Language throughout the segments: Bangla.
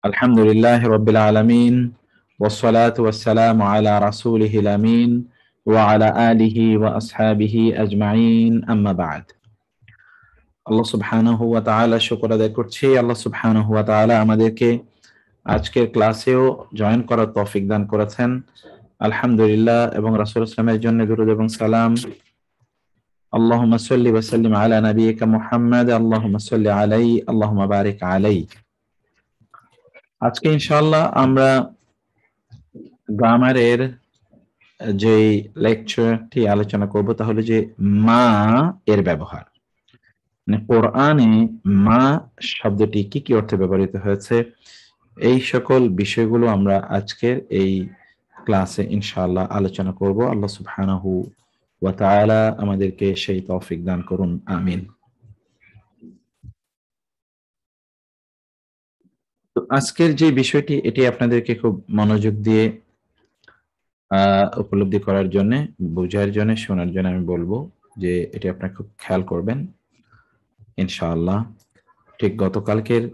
আলহামদুলিল্লাহ রাব্বিল আলামিন ওয়াসসালাতু ওয়াসসালামু আলা রাসূলিহিল আমিন ওয়া আলা আলিহি ওয়া আসহাবিহি আজমাইন আম্মা বা'দ। আল্লাহ সুবহানাহু ওয়া তাআলা শুকর আদায় করছি। আল্লাহ সুবহানাহু ওয়া তাআলা আমাদেরকে আজকের ক্লাসেও জয়েন করার তৌফিক দান করেছেন। আলহামদুলিল্লাহ এবং রাসূল সাল্লাল্লাহু আলাইহি জন্য দরুদ এবং সালাম। আল্লাহুম্মা সাল্লি ওয়া সাল্লিম আলা নাবিয়িকা মুহাম্মাদ, আল্লাহুম্মা সাল্লি আলাইহি, আল্লাহুম্মা বারিক আলাইহি। আজকে ইনশাআল্লাহ আমরা গ্রামারের যে লেকচারটি আলোচনা করব তা হলো যে মা এর ব্যবহার, মানে কোরআনে মা শব্দটি কি কি অর্থে ব্যবহৃত হয়েছে, এই সকল বিষয়গুলো আমরা আজকের এই ক্লাসে ইনশাআল্লাহ আলোচনা করব। আল্লাহ সুবহানাহু ওয়া তাআলা আমাদেরকে সেই তৌফিক দান করুন, আমিন। তো আজকের যে বিষয়টি এটি আপনাদেরকে খুব মনোযোগ দিয়ে উপলব্ধি করার জন্য, বোঝার জন্য, শোনার জন্য আমি বলবো যে এটি আপনারা খুব খেয়াল করবেন ইনশাআল্লাহ। ঠিক গতকালকের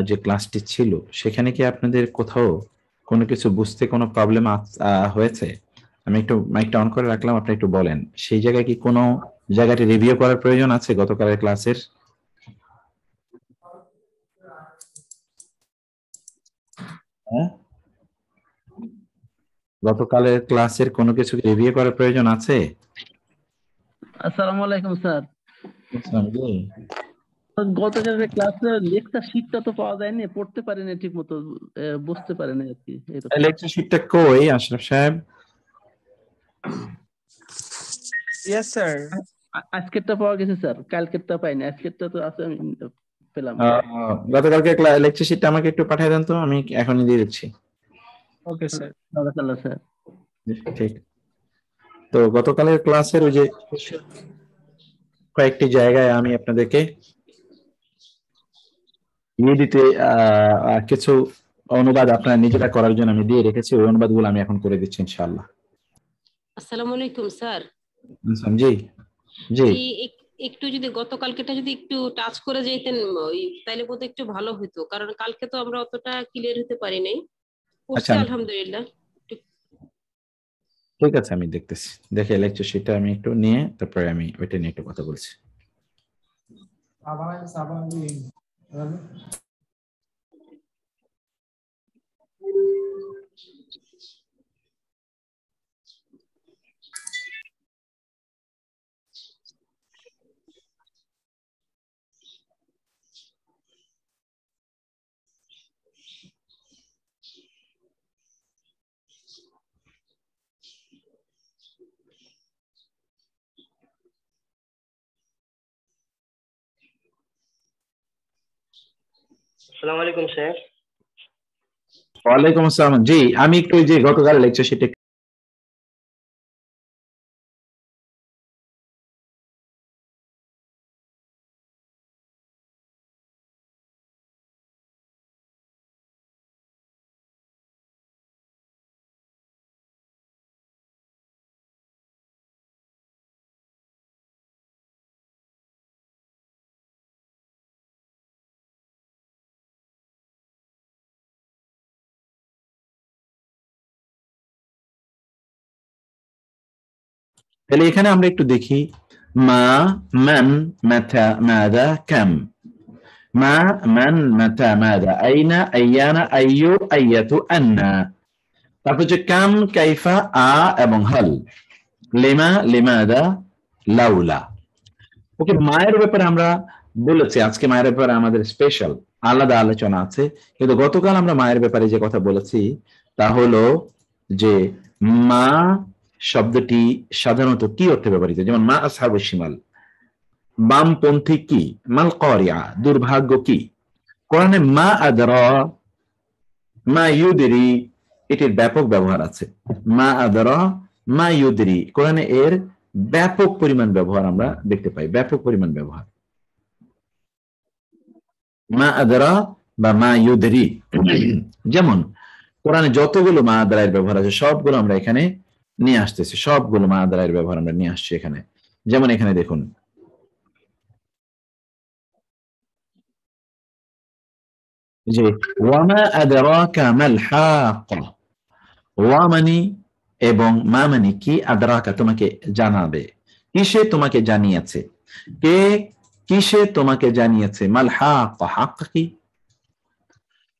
যে ক্লাসটি ছিল সেখানে কি আপনাদের কোথাও কোনো কিছু বুঝতে কোনো প্রবলেম হয়েছে? আমি একটু মাইকটা অন করে রাখলাম, আপনি একটু বলেন সেই জায়গায় কি কোনো জায়গাটি রিভিউ করার প্রয়োজন আছে গতকালের ক্লাসের? হ্যাঁ, গতকালের ক্লাসের কোনো কিছু রিভিউ করার প্রয়োজন আছে? আসসালামু আলাইকুম স্যার। জি। গতকালের ক্লাসে লেকচার শিটটা তো পাওয়া যায়নি, পড়তে পারিনি ঠিক মতো, বুঝতে পারিনি আর কি। লেকচার শিটটা কই আশরাফ সাহেব? Yes sir. আজকেরটা পাওয়া গেছে স্যার, কালকেরটা পাইনি, আজকেরটা তো আছে, আমি পেলাম। গতকালকে লেকচার শিটটা আমাকে একটু পাঠিয়ে দেন তো, আমি এখনই দিয়ে দিচ্ছি। Okay sir. স্যার ঠিক। তো গতকালের ক্লাসের ওই যে কয়েকটি জায়গায় আমি আপনাদেরকে দিতে কিছু অনুবাদ আপনারা নিজেরা করার জন্য আমি দিয়ে রেখেছি, ওই অনুবাদগুলো আমি এখন করে দিচ্ছি ইনশাআল্লাহ। আসসালামু আলাইকুম স্যার। জি জি, একটু যদি গতকালকেটা যদি একটু টাচ করে যেতেন তাহলে বোধ একটু ভালো হতো, কারণ কালকে তো আমরা অতটা ক্লিয়ার হতে পারি নাই। আচ্ছা আলহামদুলিল্লাহ। ঠিক আছে, আমি দেখতেছি, দেখে লেকচার শিটটা আমি একটু নিয়ে তারপরে আমি ওইটা নিয়ে একটু কথা বলছি। আসসালামু আলাইকুম স্যার। ওয়ালাইকুম আসসালাম। জি, আমি একটু ওই যে গতকাল লেকচার শিটে তাহলে এখানে আমরা একটু দেখি মা, মান, মাতা, মাদা, কাম। মা, মান, মাতা, মাদা, আইনা, আইয়ানা, আইয়ু, আইয়াতু, আন্না। তারপর হচ্ছে কাম, কাইফা, আ এবং হাল, লিমা, লিমাদা, লাউলা। ওকে, মায়ের ব্যাপারে আমরা বলেছি আজকে মায়ের ব্যাপারে আমাদের স্পেশাল আলাদা আলোচনা আছে, কিন্তু গতকাল আমরা মায়ের ব্যাপারে যে কথা বলেছি তা হলো যে মা শব্দটি সাধারণত কি অর্থে ব্যবহৃত, যেমন মা আসহাবুশ শিমাল, বামপন্থী কি, মাল কারিয়া, দুর্ভাগ্য কি। কোরআনে মা আদরা, মা ইউদরি, এটির ব্যাপক ব্যবহার আছে। মা আদরা, মা ইউদরি, কোরআনে এর ব্যাপক পরিমাণ ব্যবহার আমরা দেখতে পাই, ব্যাপক পরিমাণ ব্যবহার। মা আদরা বা মা ইউদরি, যেমন কোরআনে যতগুলো মা আদরায়ের ব্যবহার আছে সবগুলো আমরা এখানে নিয়ে আসতেছি, সবগুলো মা আদরায়ের ব্যবহার আমরা নিয়ে আসছি এখানে। যেমন এখানে দেখুন, যে ওয়ামা আদরাকা মাল হাক্কা, ওয়া মানে এবং মা মানে কি, আদরাকা তোমাকে জানাবে, কিসে তোমাকে জানিয়েছে, কে কিসে তোমাকে জানিয়েছে, মাল হাক্কা, হাক্কা কি,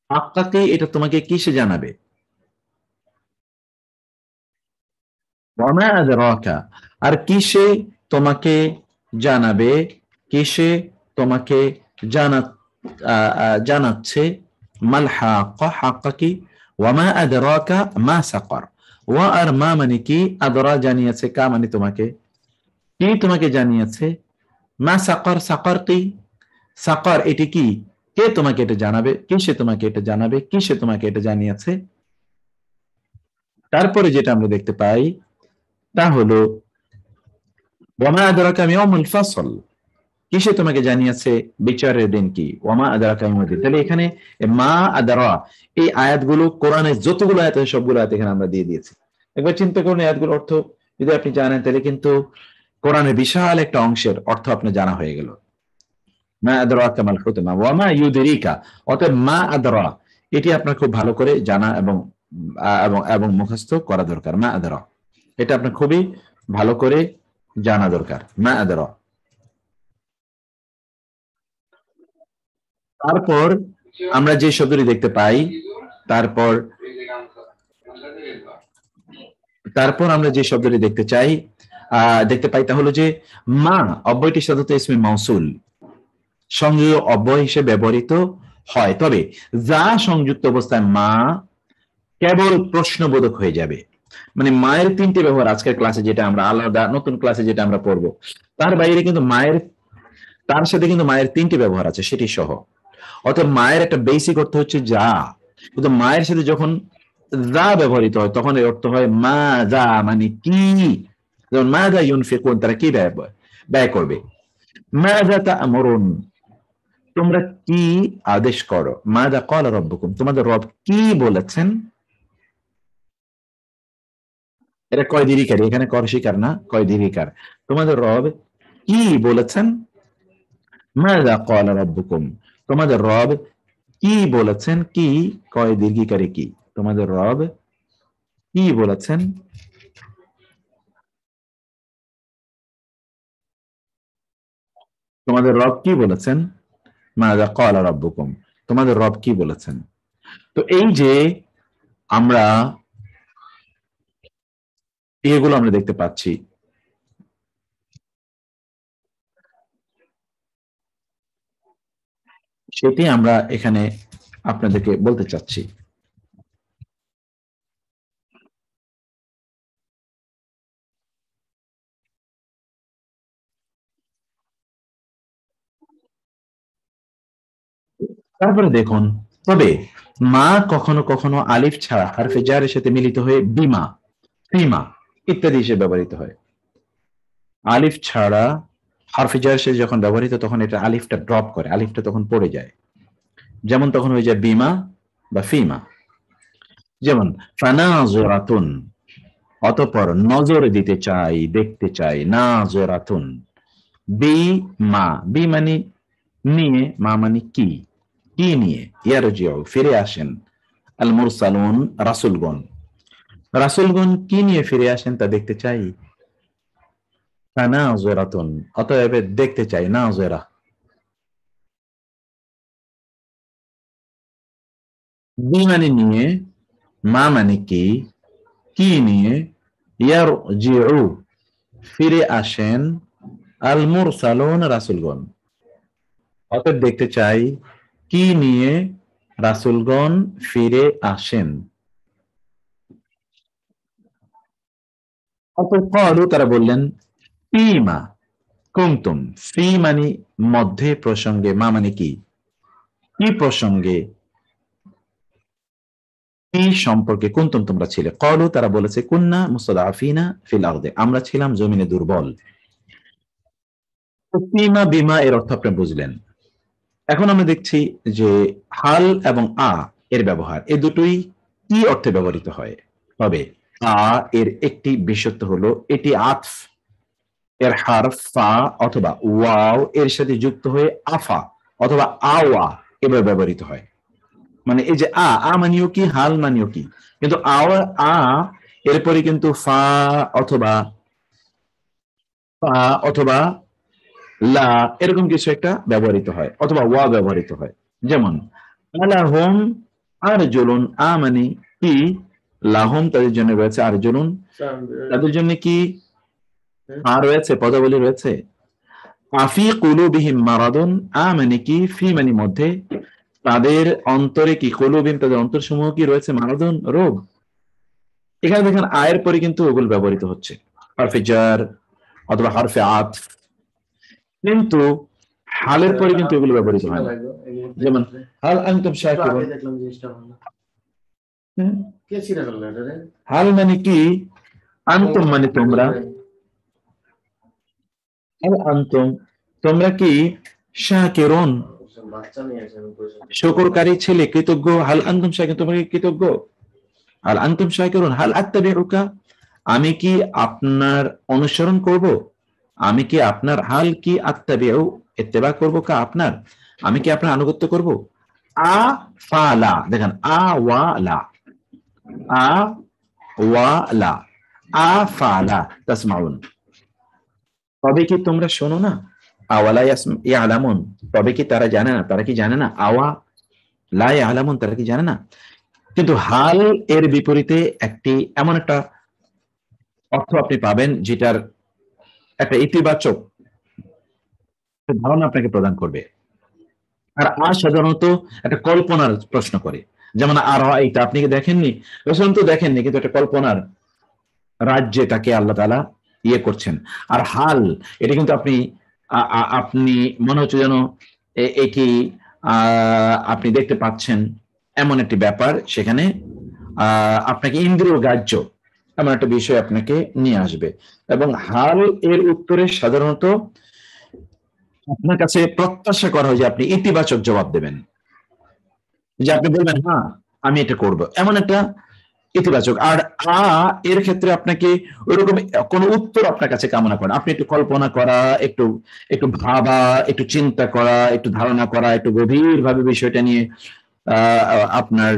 হাক্কা কি, এটা তোমাকে কিসে জানাবে, ওয়ামা আদরাকা, আর কিসে তোমাকে জানাবে, কিসে তোমাকে জানা জানাচ্ছে, মাল হাক্কা, হাক্কা কি, ওয়ামা আদরাকা মা সাকার, ওয়া আর মা মানে কি, আদরা জানিয়েছে, কা মানে তোমাকে, কি তোমাকে জানিয়েছে, মা সাকার, সাকার কি, সাকার এটি কি, কে তোমাকে এটা জানাবে, কিসে তোমাকে এটা জানাবে, কিসে তোমাকে এটা জানিয়েছে। তারপরে যেটা আমরা দেখতে পাই তা হলো ওয়ামা আদরাকা ইয়াউমুল ফাসল, কিসে তোমাকে জানিয়েছে বিচারের দিন কি, ওয়ামা আদরাকা ইয়াউমুদ দিন। তাহলে এখানে মা আদরা, এই আয়াতগুলো কোরআনে যতগুলো আয়াত আছে সবগুলো আয়াত এখানে আমরা দিয়ে দিয়েছি। একবার চিন্তা করুন আয়াতগুলোর অর্থ যদি আপনি জানেন তাহলে কিন্তু কোরআনের বিশাল একটা অংশের অর্থ আপনার জানা হয়ে গেল। মা আদরাকা মাল হুতমা ওয়ামা ইউদরিকা, অতএব মা আদরা এটি আপনার খুব ভালো করে জানা এবং এবং এবং মুখস্থ করা দরকার। মা আদরা এটা আপনার খুবই ভালো করে জানা দরকার, মা আদরা। তারপর আমরা যে শব্দটি দেখতে পাই, তারপর আমরা যে শব্দটি দেখতে পাই তা হলো যে মা অব্যয়টি সাধারণত ইসমে মাউসুল, সংযোগ অব্যয় হিসেবে ব্যবহৃত হয়, তবে যা সংযুক্ত অবস্থায় মা কেবল প্রশ্নবোধক হয়ে যাবে। মানে মায়ের তিনটি ব্যবহার আজকের ক্লাসে যেটা আমরা আলাদা নতুন ক্লাসে যেটা আমরা পড়বো, তার বাইরে কিন্তু তার সাথে কিন্তু মায়ের তিনটি ব্যবহার আছে সেটি সহ। অর্থাৎ মায়ের একটা বেসিক অর্থ হচ্ছে যা, কিন্তু মায়ের সাথে যখন যা ব্যবহৃত হয় তখন এর অর্থ হয় মা যা, মানে কি, যেমন মা যা ইউনফিকুন, তারা কি ব্যয় করবে, মা যা তা'মুরুন, তোমরা কি আদেশ করো, মা যা ক্বালা রাব্বুকুম, তোমাদের রব কি বলেছেন। এটা কয় দীর্ঘিকার, এখানে কর শিকার না, কয় দীর্ঘিকার, তোমাদের রব কি বলেছেন, মা যা ক্বালা রাব্বুকুম, তোমাদের রব কি বলেছেন, কি কয় দীর্ঘিকারে কি, তোমাদের রব কি বলেছেন। তোমাদের রব কি বলেছেন, মাযা ক্বালা রাব্বুকুম, তোমাদের রব কি বলেছেন। তো এই যে আমরা এগুলো আমরা দেখতে পাচ্ছি, সেটি আমরা এখানে আপনাদেরকে বলতে চাচ্ছি। তারপরে দেখুন, তবে মা কখনো কখনো আলিফ ছাড়া হারফে জারের সাথে মিলিত হয়ে বিমা, ফিমা ইত্যাদি হিসেবে ব্যবহৃত হয়। আলিফ ছাড়া হারফে জারের সাথে যখন ব্যবহৃত তখন এটা আলিফটা ড্রপ করে, আলিফটা তখন পড়ে যায়, যেমন তখন হয়ে যায় বিমা বা ফিমা। যেমন ফানাযিরাতুন, অতঃপর নজর দিতে চাই, দেখতে চাই, নাযিরাতুন, বি মা, বি মানে নিয়ে, মা মানে কি, কি নিয়ে, ইয়ারজিউ ফিরে আসেন, আল মুরসালুন রাসূলগণ, রাসূলগণ কি নিয়ে ফিরে আসেন তা দেখতে চাই, ফানাযিরাতুন অতএব দেখতে চাই, নাযিরা। বি মানে নিয়ে, মা মানে কি নিয়ে, ইয়ারজিউ ফিরে আসেন, আল মুরসালুন রাসূলগণ, অতএব দেখতে চাই কি নিয়ে রাসূলগণ ফিরে আসেন। অতএব ক্বালু তারা বললেন, ফীমা কুনতুম, ফি মানে মধ্যে প্রসঙ্গে, মা মানে কি প্রসঙ্গে, কি সম্পর্কে, কুনতুম তোমরা ছিলে, ক্বালু তারা বলেছে কুন্না মুস্তাদআফিনা ফিল আরদে, আমরা ছিলাম জমিনে দুর্বল। ফীমা বিমা এর অর্থ আপনি বুঝলেন। এখন আমরা দেখছি যে হাল এবং আ এর ব্যবহার, এই দুটোই কি অর্থে ব্যবহৃত হয়। তবে আ এর একটি বিশেষত্ব হলো এটি আতফ, এর হারফ ফা অথবা ওয়াও এর সাথে যুক্ত হয়ে আফা অথবা আওয়া এভাবে ব্যবহৃত হয়। মানে এই যে আ মানিও কি, হাল মানিও কি, কিন্তু এরপরে কিন্তু ফা অথবা লা এরকম কিছু একটা ব্যবহৃত হয়, অথবা ওয়া ব্যবহৃত হয়। যেমন আলাহুম আরজুলুন, মানে কি, লাহুম তাদের জন্য রয়েছে, আরজুলুন তাদের জন্য কি রয়েছে, পদাবলী রয়েছে। আফি কুলুবিহিম মারাদুন, মানে কি, ফি মানে মধ্যে, তাদের অন্তরে কি, কুলুবিহিম তাদের অন্তরসমূহ কি রয়েছে, মারাদুন রোগ। এখানে দেখেন আয়ের পরে কিন্তু ওগুলো ব্যবহৃত হচ্ছে, হরফে জার অথবা হরফে আতফ, কিন্তু হালের পরে কিন্তু এগুলো ব্যবহৃত হয় না। যেমন হাল আনতুম শাকিরুন, হাল মানে কি, আনতুম মানে তোমরা, হাল আনতুম তোমরা কি, শাকিরুন শুকরকারী ছেলে, কৃতজ্ঞ, হাল আনতুম শাকিরুন তোমরা কি কৃতজ্ঞ, হাল আনতুম শাকিরুন, হাল আত্তাবিউকা আমি কি আপনার অনুসরণ করব, আমি কি আপনার, হাল কি আত্তাবিউ ইত্তেবা করব, কা আপনার, আমি কি আপনার আনুগত্য করব। আ ফালা, দেখেন আ ওয়া লা, আ ওয়া লা, আ ফালা তাসমাউন, তবে কি তোমরা শোনো না, আওয়ালা ইয়ালামুন তবে কি তারা জানে না, তারা কি জানে না, আওয়া লা ইয়ালামুন তারা কি জানে না। কিন্তু হাল এর বিপরীতে একটি এমন একটা অর্থ আপনি পাবেন যেটার একটা ইতিবাচক ধারণা আপনাকে প্রদান করবে। আর সাধারণত একটা কল্পনার প্রশ্ন করে, যেমন আর এইটা আপনি কি দেখেননি, রসুল তো দেখেননি, কিন্তু একটা কল্পনার রাজ্যে তাকে আল্লাহ তাআলা ইয়ে করছেন। আর হাল এটা কিন্তু আপনি মনে হচ্ছে যেন একই আপনি দেখতে পাচ্ছেন এমন একটি ব্যাপার, সেখানে আপনাকে ইন্দ্রিয় গ্রাহ্য এমন একটা বিষয় আপনাকে নিয়ে আসবে। এবং হাল এর উত্তরে সাধারণত আপনার কাছে প্রত্যাশা করা হয় যে আপনি ইতিবাচক জবাব দেবেন, যে আপনি বলবেন হ্যাঁ আমি এটা করব, এমন একটা ইতিবাচক। আর এর ক্ষেত্রে আপনাকে ওইরকম কোন উত্তর আপনার কাছে কামনা করেন, আপনি একটু কল্পনা করা, একটু একটু ভাবা, একটু চিন্তা করা, একটু ধারণা করা, একটু গভীর ভাবে বিষয়টা নিয়ে আপনার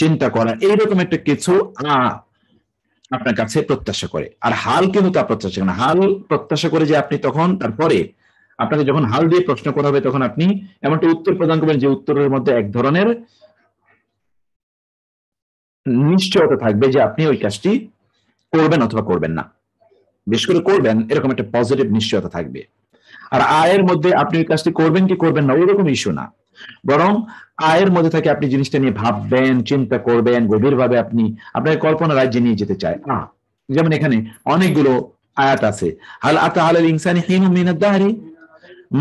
চিন্তা করা, এইরকম একটা কিছু আপনার কাছে প্রত্যাশা করে। আর হাল কিন্তু তা প্রত্যাশা করে না, হাল প্রত্যাশা করে যে আপনি তখন তারপরে আপনাকে যখন হাল দিয়ে প্রশ্ন করা হবে তখন আপনি এমনটা উত্তর প্রদান করবেন যে উত্তরের মধ্যে এক ধরনের নিশ্চয়তা থাকবে যে আপনি ওই কাজটি করবেন অথবা করবেন না, বিশেষ করে করবেন এরকম একটা পজিটিভ নিশ্চয়তা থাকবে। আর আয়ের মধ্যে আপনি ওই কাজটি করবেন কি করবেন না ওইরকম ইস্যু না, বরং আয়ের মধ্যে থাকে আপনি জিনিসটা নিয়ে ভাববেন, চিন্তা করবেন, গভীরভাবে আপনি আপনার কল্পনা রাজ্যে নিয়ে যেতে চায়। যেমন এখানে অনেকগুলো আয়াত আছে, হাল আতা আলাল ইনসানি হিনুম মিনাদ দাহরি,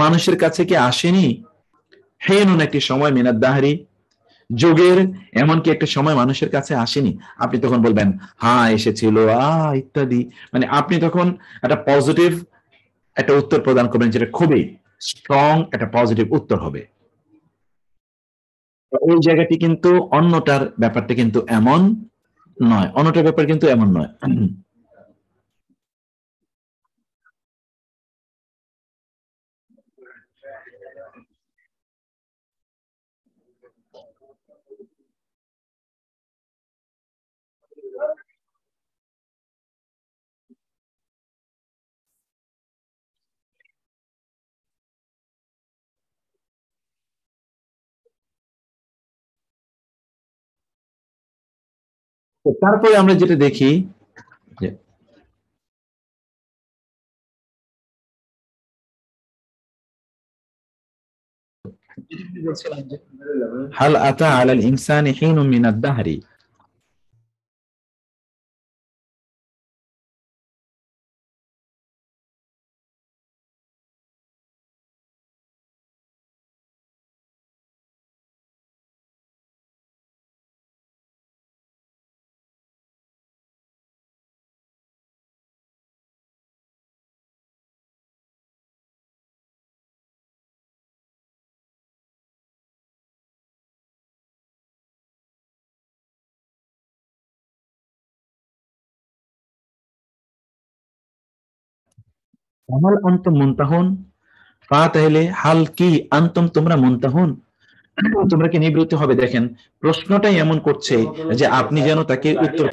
মানুষের কাছে কি আসেনি হিনুন একটি সময়, মিনাদ দাহরি যুগের এমনকি একটা সময় মানুষের কাছে আসেনি, আপনি তখন বলবেন হ্যাঁ এসেছিল ইত্যাদি, মানে আপনি তখন একটা পজিটিভ একটা উত্তর প্রদান করবেন, যেটা খুবই স্ট্রং একটা পজিটিভ উত্তর হবে। ওই জায়গাটি কিন্তু অন্যটার ব্যাপারটা কিন্তু এমন নয়, অন্যটার ব্যাপার কিন্তু এমন নয়। তারপরে আমরা যেটা দেখি যে হাল আতা আলাল ইনসানি হিনুম মিনাদ দাহরি, হাল আনতুম মুনতাহুন, তাহলে হাল কি আনতুম তোমরা মুনতাহুন তোমরা কি নিবৃত্ত হবে? দেখেন প্রশ্নটাই এমন করছে যে আপনি যেন তাকে উত্তর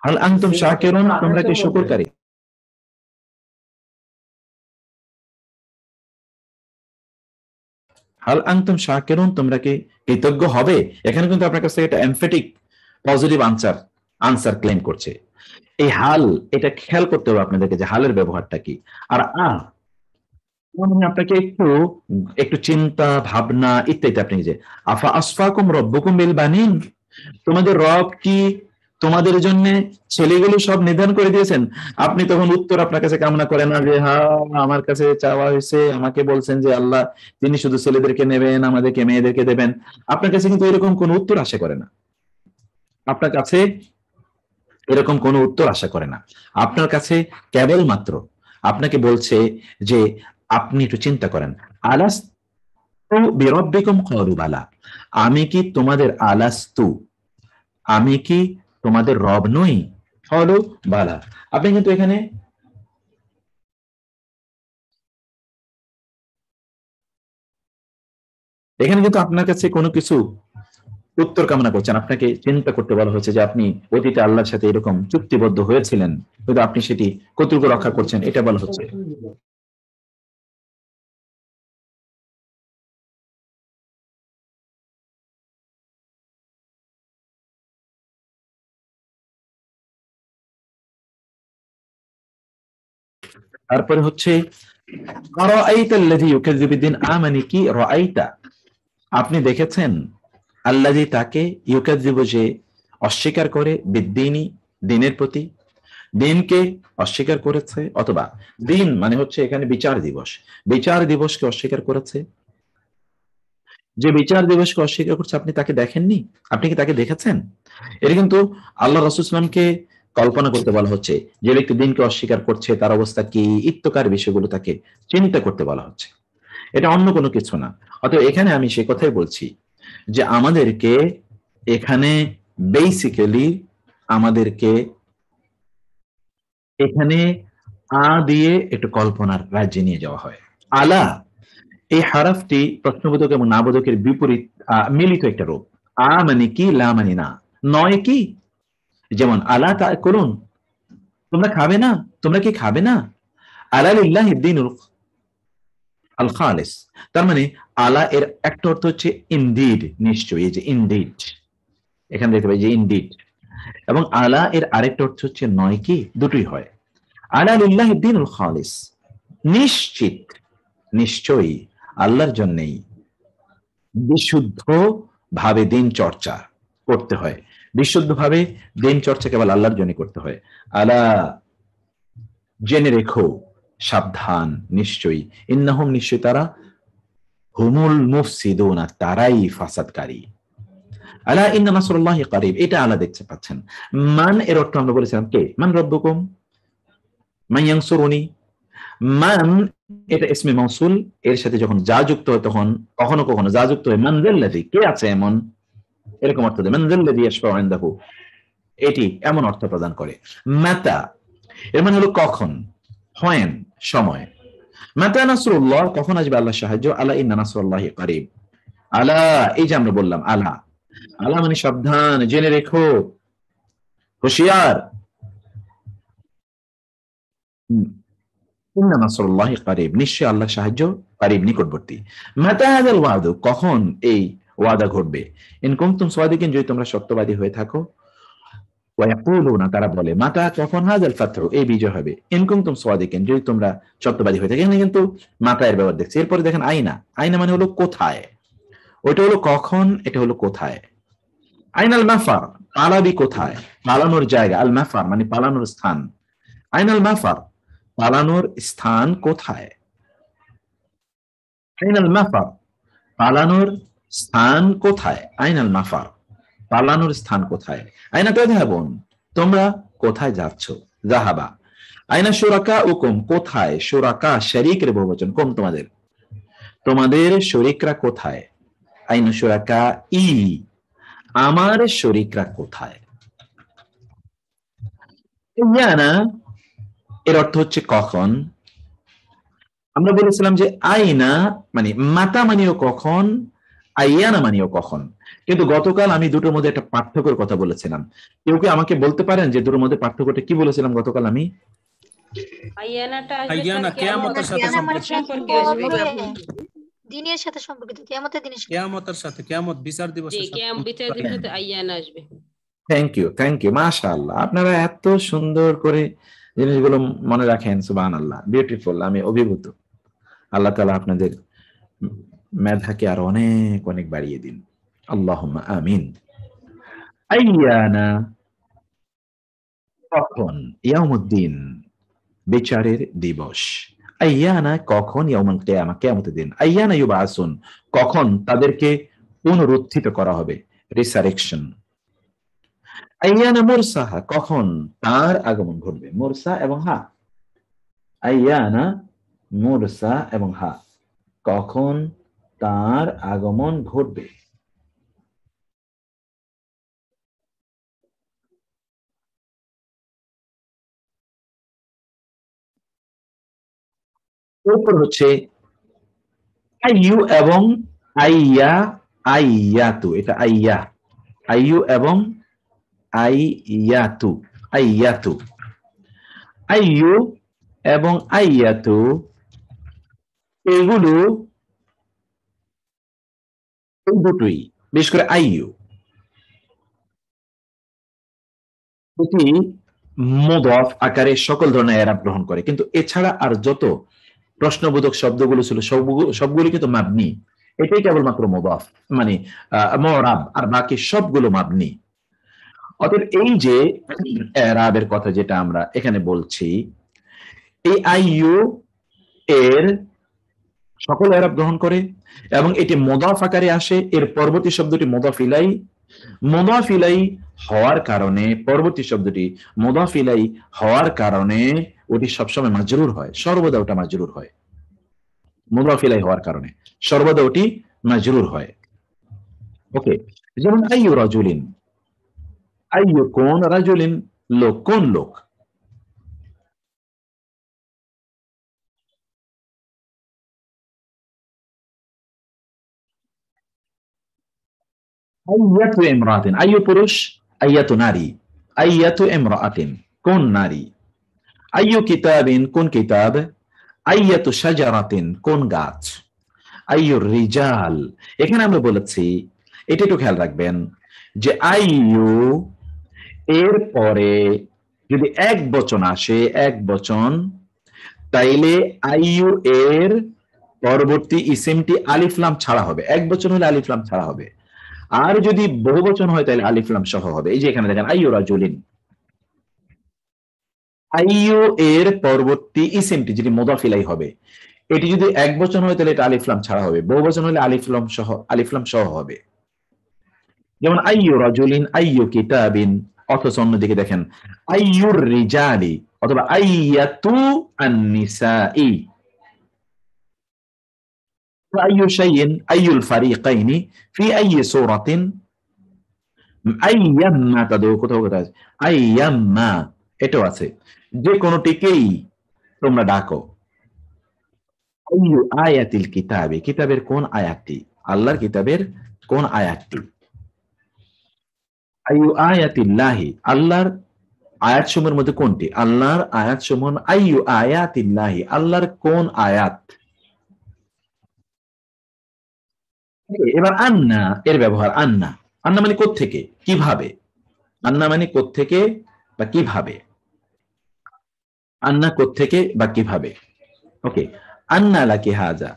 হাল আনতুম শাকিরুন, তোমরা কি শুকরকারী? হাল আনতুম শাকিরুন, তোমরা কি কৃতজ্ঞ হবে? এখানে কিন্তু আপনার কাছে এটা এমফেটিক পজিটিভ আনসার ক্লেম করছে। এই হাল, এটা খেয়াল করতে হবে আপনাদেরকে যে হালের ব্যবহারটা কি। আর আপনাকে একটু একটু চিন্তা ভাবনা ইত্যাদি, আপনি যে আফা আসফাকুম রব্বুকুম বিল বানিন, তোমাদের রব কি তোমাদের জন্য ছেলেগুলো সব নিধন করে দিয়েছেন? আপনি তখন উত্তর আপনার কাছে কামনা করেন না যে হ্যাঁ আমার কাছে চাওয়া হয়েছে, আমাকে বলছেন যে আল্লাহ তিনি শুধু ছেলেদেরকে নেবেন, আমাদেরকে মেয়েদেরকে দেবেন। আপনার কাছে কিন্তু এরকম কোন উত্তর আশা করে না, আপনার কাছে এরকম কোন উত্তর আশা করে না। আপনার কাছে কেবলমাত্র আপনাকে বলছে যে আপনি একটু চিন্তা করেন, আলাস্তু বিরব্বিকুম ক্বালু বালা, আমি কি তোমাদের আলাস্তু, আমি কি তোমাদের রব নই? ক্বালু বালা। আপনি কিন্তু এখানে কিন্তু আপনার কাছে কোনো কিছু উত্তর কামনা করছেন, আপনাকে চিন্তা করতে বলা হয়েছে যে আপনি অতীতে আল্লাহর সাথে এরকম চুক্তিবদ্ধ হয়েছিলেন, কিন্তু আপনি সেটি কতটুকু রক্ষা করছেন এটা বলা হচ্ছে। তারপরে হচ্ছে আরাআইতাল্লাযী ইউকাযযিবু বিদ্দীন, আমানি কি রাআইতা, আপনি দেখেছেন আল্লাযী তাকে, ইউকাযযিবু যে অস্বীকার করে, বিদ্দীনি দিনের প্রতি, দিনকে অস্বীকার করেছে, অথবা দিন মানে হচ্ছে এখানে বিচার দিবস, বিচার দিবসকে অস্বীকার করেছে। যে বিচার দিবসকে অস্বীকার করছে আপনি তাকে দেখেননি? আপনি কি তাকে দেখেছেন? এটা কিন্তু আল্লাহ রাসূল সাল্লাল্লাহু আলাইহি ওয়াসাল্লামকে কল্পনা করতে বলা হচ্ছে, যে ব্যক্তি দিনকে অস্বীকার করছে তার অবস্থা কি, ইত্যকার বিষয়গুলো তাকে চিন্তা করতে বলা হচ্ছে, এটা অন্য কোনো কিছু না। অতএব এখানে আমি সে কথাই বলছি যে আমাদেরকে এখানে বেসিক্যালি আমাদেরকে এখানে দিয়ে একটু কল্পনার রাজ্যে নিয়ে যাওয়া হয়। আলা, এই হারাফটি প্রশ্নবোধক এবং নাবোধকের বিপরীত মিলিত একটা রূপ। মানে কি, লা মানে না, নয় কি। যেমন আলা তাকুলুন, তোমরা খাবে না, তোমরা কি খাবে না? আলা লিল্লাহি দ্দীনুল আল খালিস, তার মানে আলা এর একটা অর্থ হচ্ছে ইনডিড, নিশ্চয়ই, এই যে ইনডিড এখানে দেখতে পাই যে ইনডিড, এবং আলা এর আরেকটা অর্থ হচ্ছে নয় কি, দুটোই হয়। আলা লিল্লাহি দ্দীনুল খালিস, নিশ্চিত, নিশ্চয়ই আল্লাহর জন্যই বিশুদ্ধ ভাবে দিন চর্চা করতে হয়, বিশুদ্ধ ভাবে দিন চর্চা কেবল আল্লাহর জন্য করতে হয়। আলা, জেনে রেখো, সাবধান, নিশ্চয়ই, ইন্নাহুম, নিশ্চয়ই তারা, হুমুল মুফসিদুনা, তারাই ফাসাদকারী। আলা ইন্না নাসরুল্লাহি কারীব, এটা আলা দেখতে পাচ্ছেন। মান এর অর্থ আমরা বলেছিলাম কে, মান রব্বুকুম, মান ইয়ানসুরুনি। মান এটা ইসমে মাউসুল, এর সাথে যখন যা যুক্ত হয় তখন কখনো কখনো যা যুক্ত হয় মান যাল্লাযী, কে আছে এমন, এরকম অর্থ দেয়। মান যাল্লাযী ইয়াশফাউ ইনদাহু, এটি এমন অর্থ প্রদান করে। মাতা এর মানে হলো কখন, হোয়েন, সময়। মাতা নাসরুল্লাহ, কখন আসবে আল্লাহর সাহায্য। আলা ইন্না নাসরুল্লাহি কারীব, আলা, এই যে আমরা বললাম আলা, আলা মানে সাবধান, জেনে রেখো, হুঁশিয়ার। ইন্না নাসরুল্লাহি কারীব, নিশ্চয়ই আল্লাহর সাহায্য কারীব, নিকটবর্তী। মাতা হাযাল ওয়াদু, কখন এই ওয়াদা ঘটবে। ইন কুনতুম সাদিকিন, যদি তোমরা সত্যবাদী হয়ে থাকো। ওয়ায়াকুলুনা, তারা বলে, মাতা, কখন, হাযাল ফাতহু, এই বিজয় হবে। ইন কুনতুম সাদিকিন, যদি তোমরা সত্যবাদী হয়ে থাকো। এখানে কিন্তু মাতা এর ব্যবহার দেখছি। এরপরে দেখেন আইনা, আইনা মানে হলো কোথায়, ওইটা হলো কখন, এটা হলো কোথায়। আইনাল মাফার, পালাবি কোথায়, পালানোর জায়গা। আল মাফার মানে পালানোর স্থান। আইনাল মাফার, পালানোর স্থান কোথায়। আইনাল মাফার, পালানোর স্থান কোথায়? আইনাল মাফার, পালানোর স্থান কোথায়? আইনা তাযহাবুন, তোমরা কোথায় যাচ্ছ? যাহাবা। আইনা শুরাকা উকুম, কোথায়? শুরাকা শরীকের বহুবচন, কোন তোমাদের, তোমাদের শরীকরা কোথায়? আইনা শুরাকা ই, আমার শরীকরা কোথায়? ইয়ানা এর অর্থ হচ্ছে কখন। আমরা বলেছিলাম যে আইনা মানে মাতা মানিও কখন, আইয়ানা মানিও কখন, কিন্তু গতকাল আমি দুটোর মধ্যে একটা পার্থক্যের কথা বলেছিলাম। কেউ কি আমাকে বলতে পারেন যে দুটোর মধ্যে পার্থক্যটা কি বলেছিলাম গতকাল আমি? আইয়ানাটা আসবে আইয়ানা স্যার কিয়ামতের সাথে সম্পর্কে আসবে। দিনের সাথে সম্পর্কিত, কিয়ামতের দিনের সাথে, কিয়ামতের সাথে, কিয়ামত বিচার জি দিবসের সাথে। বিচার দিবসের সাথে আইয়ানা আসবে। থ্যাংক ইউ মাশাআল্লাহ, আপনারা এত সুন্দর করে জিনিসগুলো মনে রাখেন, সুবহানাল্লাহ, বিউটিফুল, আমি অভিভূত। আল্লাহ তাআলা আপনাদের মেধাকে আর অনেক অনেক বাড়িয়ে দিন, আল্লাহুম্মা আমিন। আইয়ানা কখন, ইয়াউমুদ্দিন বিচারের দিবস, আইয়ানা কখন, ইয়াউমুল কিয়ামা কিয়ামতের দিন, আইয়ানা ইউবাসুন কখন তাদেরকে পুনরুত্থিত করা হবে, রিসারেকশন। আইয়ানা মুরসাহা কখন তার আগমন ঘটবে, মুরসা এবং হা, আইয়ানা মুরসা এবং হা, কখন তার আগমন ঘটবে। এরপর হচ্ছে আইয়ু এবং আইয়া, আইয়াতু, এটা আইয়া, আইয়ু এবং আইয়াতু, আইয়াতু, আইয়ু এবং আইয়াতু এগুলো এই দুটোই, বিশেষ করে আইয়ু, এটি মুদাফ আকারে সকল ধরনের এরাব গ্রহণ করে, কিন্তু এছাড়া আর যত প্রশ্নবোধক শব্দগুলো ছিল সবগুলো কিন্তু মাবনি, এটাই কেবলমাত্র মুদাফ মানে মুরাব, আর বাকি সবগুলো মাবনি। অতএব এই যে এরাবের কথা যেটা আমরা এখানে বলছি, এই আইয়ু এর সকল এরাব গ্রহণ করে এবং এটি মুদাফ আকারে আসে। এর পরবর্তী শব্দটি মুদাফ ইলাই, মুদাফ ইলাই হওয়ার কারণে, পরবর্তী শব্দটি মুদাফ ইলাই হওয়ার কারণে ওটি সবসময় মাজরুর হয়, সর্বদা ওটা মাজরুর হয়, মুদাফ ইলাই হওয়ার কারণে সর্বদা ওটি মাজরুর হয়। ওকে, যেমন আইয়ু রাজুলিন, আইয়ু কোন, রাজুলিন লোক, কোন লোক। আইয়াতু ইমরাতিন, আইয়ু পুরুষ, আইয়াতু নারী, আইয়াতু ইমরাতিন কোন নারী, আইয়ু কিতাবিন কোন কিতাব, আইয়াতু শাজারাতিন কোন গাছ, আইয়ু রিজাল। এখানে আমরা বলেছি, এটা একটু খেয়াল রাখবেন যে আইয়ু এর পরে যদি এক বচন আসে, এক বচন, তাইলে আইয়ু এর পরবর্তী ইসিমটি আলিফ লাম ছাড়া হবে, এক বচন হলে আলিফ লাম ছাড়া হবে, আর যদি বহু বচন হয় তাহলে আলিফ লাম সহ হবে। এই যে এখানে দেখেন আইয়ু রাজুলিন, আইয়ু এর পরবর্তী ইসিমটি যেটি মুদাফ ইলাই হবে, এটি যদি এক বচন হয় তাহলে এটা আলিফ লাম ছাড়া হবে, বহু বচন হলে আলিফ লাম সহ হবে। যেমন আইয়ু রাজুলিন, আইয়ু কিতাবিন, অথচ অন্যদিকে দেখেন আইয়ুর রিজালি অথবা আইয়াতু আন-নিসাই, আইয়ু শাইইন, আইয়ুল ফারিকাইনি, ফি আইয়ি সূরাতিন, আইয়াম্মা তাদউ, কোথাও কোথাও আছে আইয়াম্মা, এটাও আছে, যে কোনোটিকেই তোমরা ডাকো। আইয়ু আয়াতিল কিতাবে, কিতাবের কোন আয়াতটি, আল্লাহর কিতাবের কোন আয়াতটি। আইয়ু আয়াতিল্লাহি, আল্লাহর আয়াত সমূহের মধ্যে কোনটি, আল্লাহর আয়াত সমূহ, আইয়ু আয়াতিল্লাহি, আল্লাহর কোন আয়াত। এবার আন্না এর ব্যবহার, আন্না, আন্না মানে কোত্থেকে, কিভাবে, আন্না মানে কোত্থেকে বা কিভাবে, আন্না কোত্থেকে বা কিভাবে। ওকে, আন্না লাকি হাজা,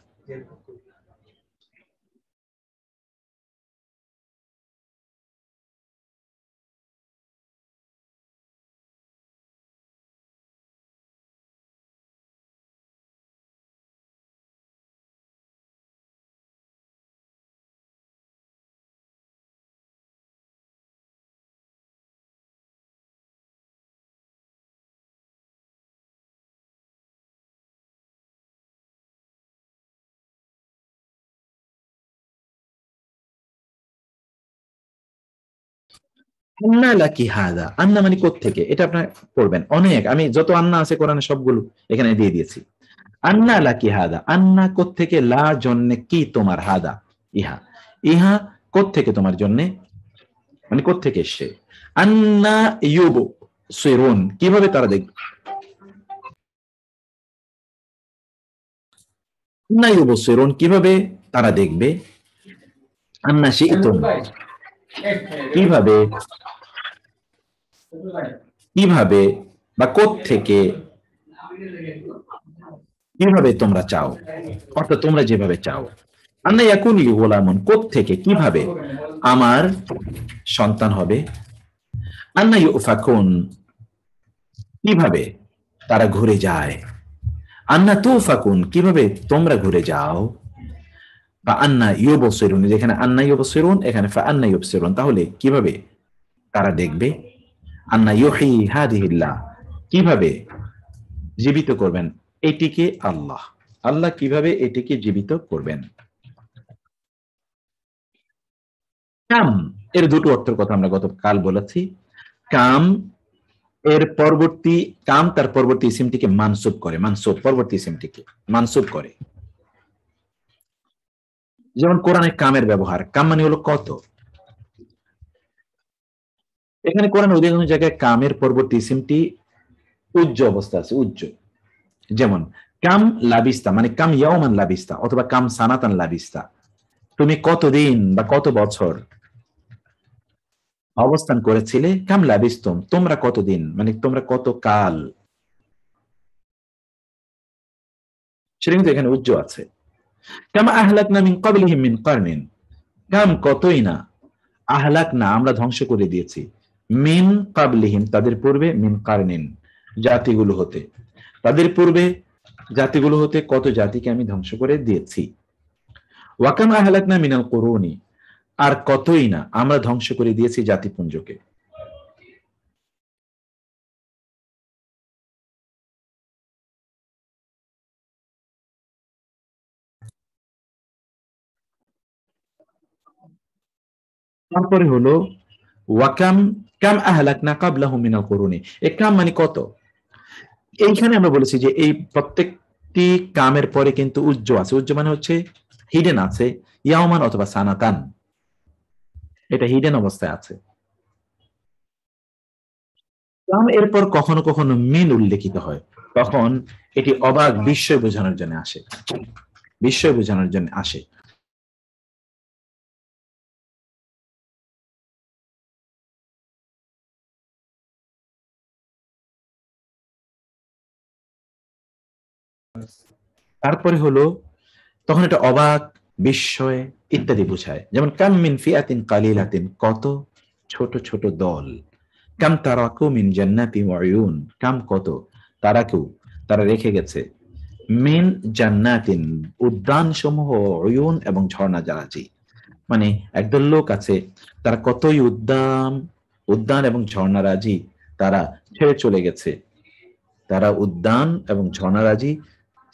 আন্না লাকি হাদা, আন্না মানে কোত্থেকে, এটা আপনার পড়বেন অনেক, আমি যত আন্না আছে কোরআনে সবগুলো এখানে দিয়ে দিয়েছি। আন্না লাকি হাদা, আন্না কোত্থেকে, লা জন্যে, কি তোমার, হাদা ইহা, ইহা কোত্থেকে তোমার জন্যে, মানে কোত্থেকে এসছে। আন্না ইউবসিরুন, কিভাবে তারা দেখবে, আন্না ইউবসিরুন কিভাবে তারা দেখবে, আন্না শিইতুম কিভাবে, কিভাবে বা কোত্থেকে, কিভাবে তোমরা চাও, অর্থাৎ তোমরা যেভাবে চাও। আন্না ইয়াকুন লি গোলামুন, কোত্থেকে কিভাবে আমার সন্তান হবে। আন্না ইউফাকুন কিভাবে তারা ঘুরে যায়। আন্না তুফাকুন কিভাবে তোমরা ঘুরে যাও। বা আন্না ইউবসিরুন, যেখানে আন্না ইউবসিরুন এখানে ফা আন্না ইউবসিরুন, তাহলে কিভাবে তারা দেখবে। আন্না ইউহি হাদিহিল্লাহ, কিভাবে জীবিত করবেন এটিকে আল্লাহ, আল্লাহ কিভাবে এটিকে জীবিত করবেন। কাম এর দুটো অর্থের কথা আমরা গতকাল বলেছি। কাম এর পরবর্তী, কাম তার পরবর্তী ইসিমটিকে মানসুব করে, মানসুব পরবর্তী ইসিমটিকে মানসুব করে। যেমন কোরআনে কামের ব্যবহার, কাম মানে হলো কত, এখানে কোরআনে অধিকাংশ জায়গায় কামের পরবর্তী ইসিমটি উজ্জ অবস্থা আছে, উজ্জ। যেমন কাম লাবিস্তা মানে কাম ইয়াওমান লাবিস্তা, অথবা কাম সানাতান লাবিস্তা, তুমি কতদিন বা কত বছর অবস্থান করেছিলে। কাম লাবিস্তুম তোমরা কতদিন মানে তোমরা কত কাল, সেটা কিন্তু এখানে উজ্জ আছে। কাম আহলাকনা মিন ক্বাবলিহিম মিন কারনিন, কাম কতই না, আহলাকনা আমরা ধ্বংস করে দিয়েছি, মিন ক্বাবলিহিম তাদের পূর্বে, মিন কারনিন জাতিগুলো হতে, তাদের পূর্বে জাতিগুলো হতে কত জাতিকে আমি ধ্বংস করে দিয়েছি। ওয়াকাম আহলাকনা মিনাল কুরুনি, আর কতই না আমরা ধ্বংস করে দিয়েছি জাতিপুঞ্জকে। তারপরে হলো ওয়াকাম কাম আহলাকনা ক্বাবলাহুম মিনাল কুরুনি, এই কাম মানে কত, এইখানে আমরা বলেছি যে এই প্রত্যেকটি কামের পরে কিন্তু উজ্জ আছে, উজ্জ মানে হচ্ছে হিডেন আছে, ইয়াওমান অথবা সানাতান, এটা হিডেন অবস্থায় আছে। কাম এরপর কখনো কখনো মিন উল্লেখিত হয়, তখন এটি অবাক বিস্ময় বোঝানোর জন্য আসে, বিস্ময় বোঝানোর জন্য আসে। তারপরে হলো তখন এটা অবাক, বিস্ময় ইত্যাদি বোঝায়। যেমন কাম মিন ফিআতিন কালিলাতিন, কত ছোট ছোট দল। কাম তারাকু মিন জান্নাতিন ওয়া উয়ুন, কাম কত তারাকু তারা রেখে গেছে, মিন জান্নাতিন উদ্যান সমূহ, উয়ুন এবং ঝর্ণা জারাজি, মানে একদল লোক আছে তারা কতই উদ্যান, উদ্যান এবং ঝর্ণারাজি তারা ছেড়ে চলে গেছে, তারা উদ্যান এবং ঝর্ণারাজি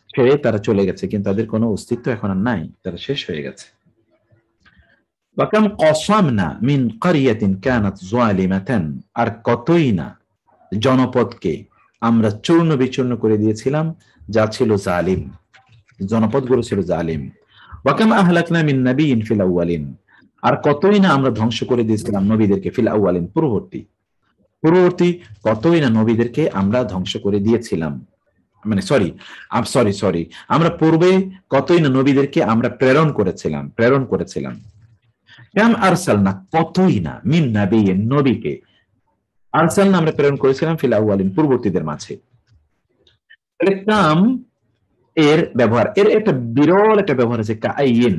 ছেড়ে তারা চলে গেছে, কিন্তু তাদের কোনো অস্তিত্ব এখন আর নাই, তারা শেষ হয়ে গেছে। ওয়াকাম কসামনা মিন ক্বরিয়াতিন কানাত যালিমাতান, আর কতই না জনপদকে আমরা চূর্ণ বিচূর্ণ করে দিয়েছিলাম যা ছিল জালিম, জনপদগুলো ছিল জালিম। ওয়াকাম আহলাকনা মিন নাবিয়্যিন ফিল আউয়ালিন, আর কতই না আমরা ধ্বংস করে দিয়েছিলাম নবীদেরকে, ফিল আউয়ালিন পূর্ববর্তী, পূর্ববর্তী কতই না নবীদেরকে আমরা ধ্বংস করে দিয়েছিলাম, মানে সরি আমরা পূর্বে কতই না নবীদেরকে আমরা প্রেরণ করেছিলাম। কাম আরসালনা কতই না, মিন নাবিয়্যিন নবীকে, আরসালনা আমরা প্রেরণ করেছিলাম, ফিল আউয়ালিন পূর্ববর্তীদের মাঝে। তাহলে কাম এর ব্যবহার, এর একটা বিরল একটা ব্যবহার আছে কাআইয়িন,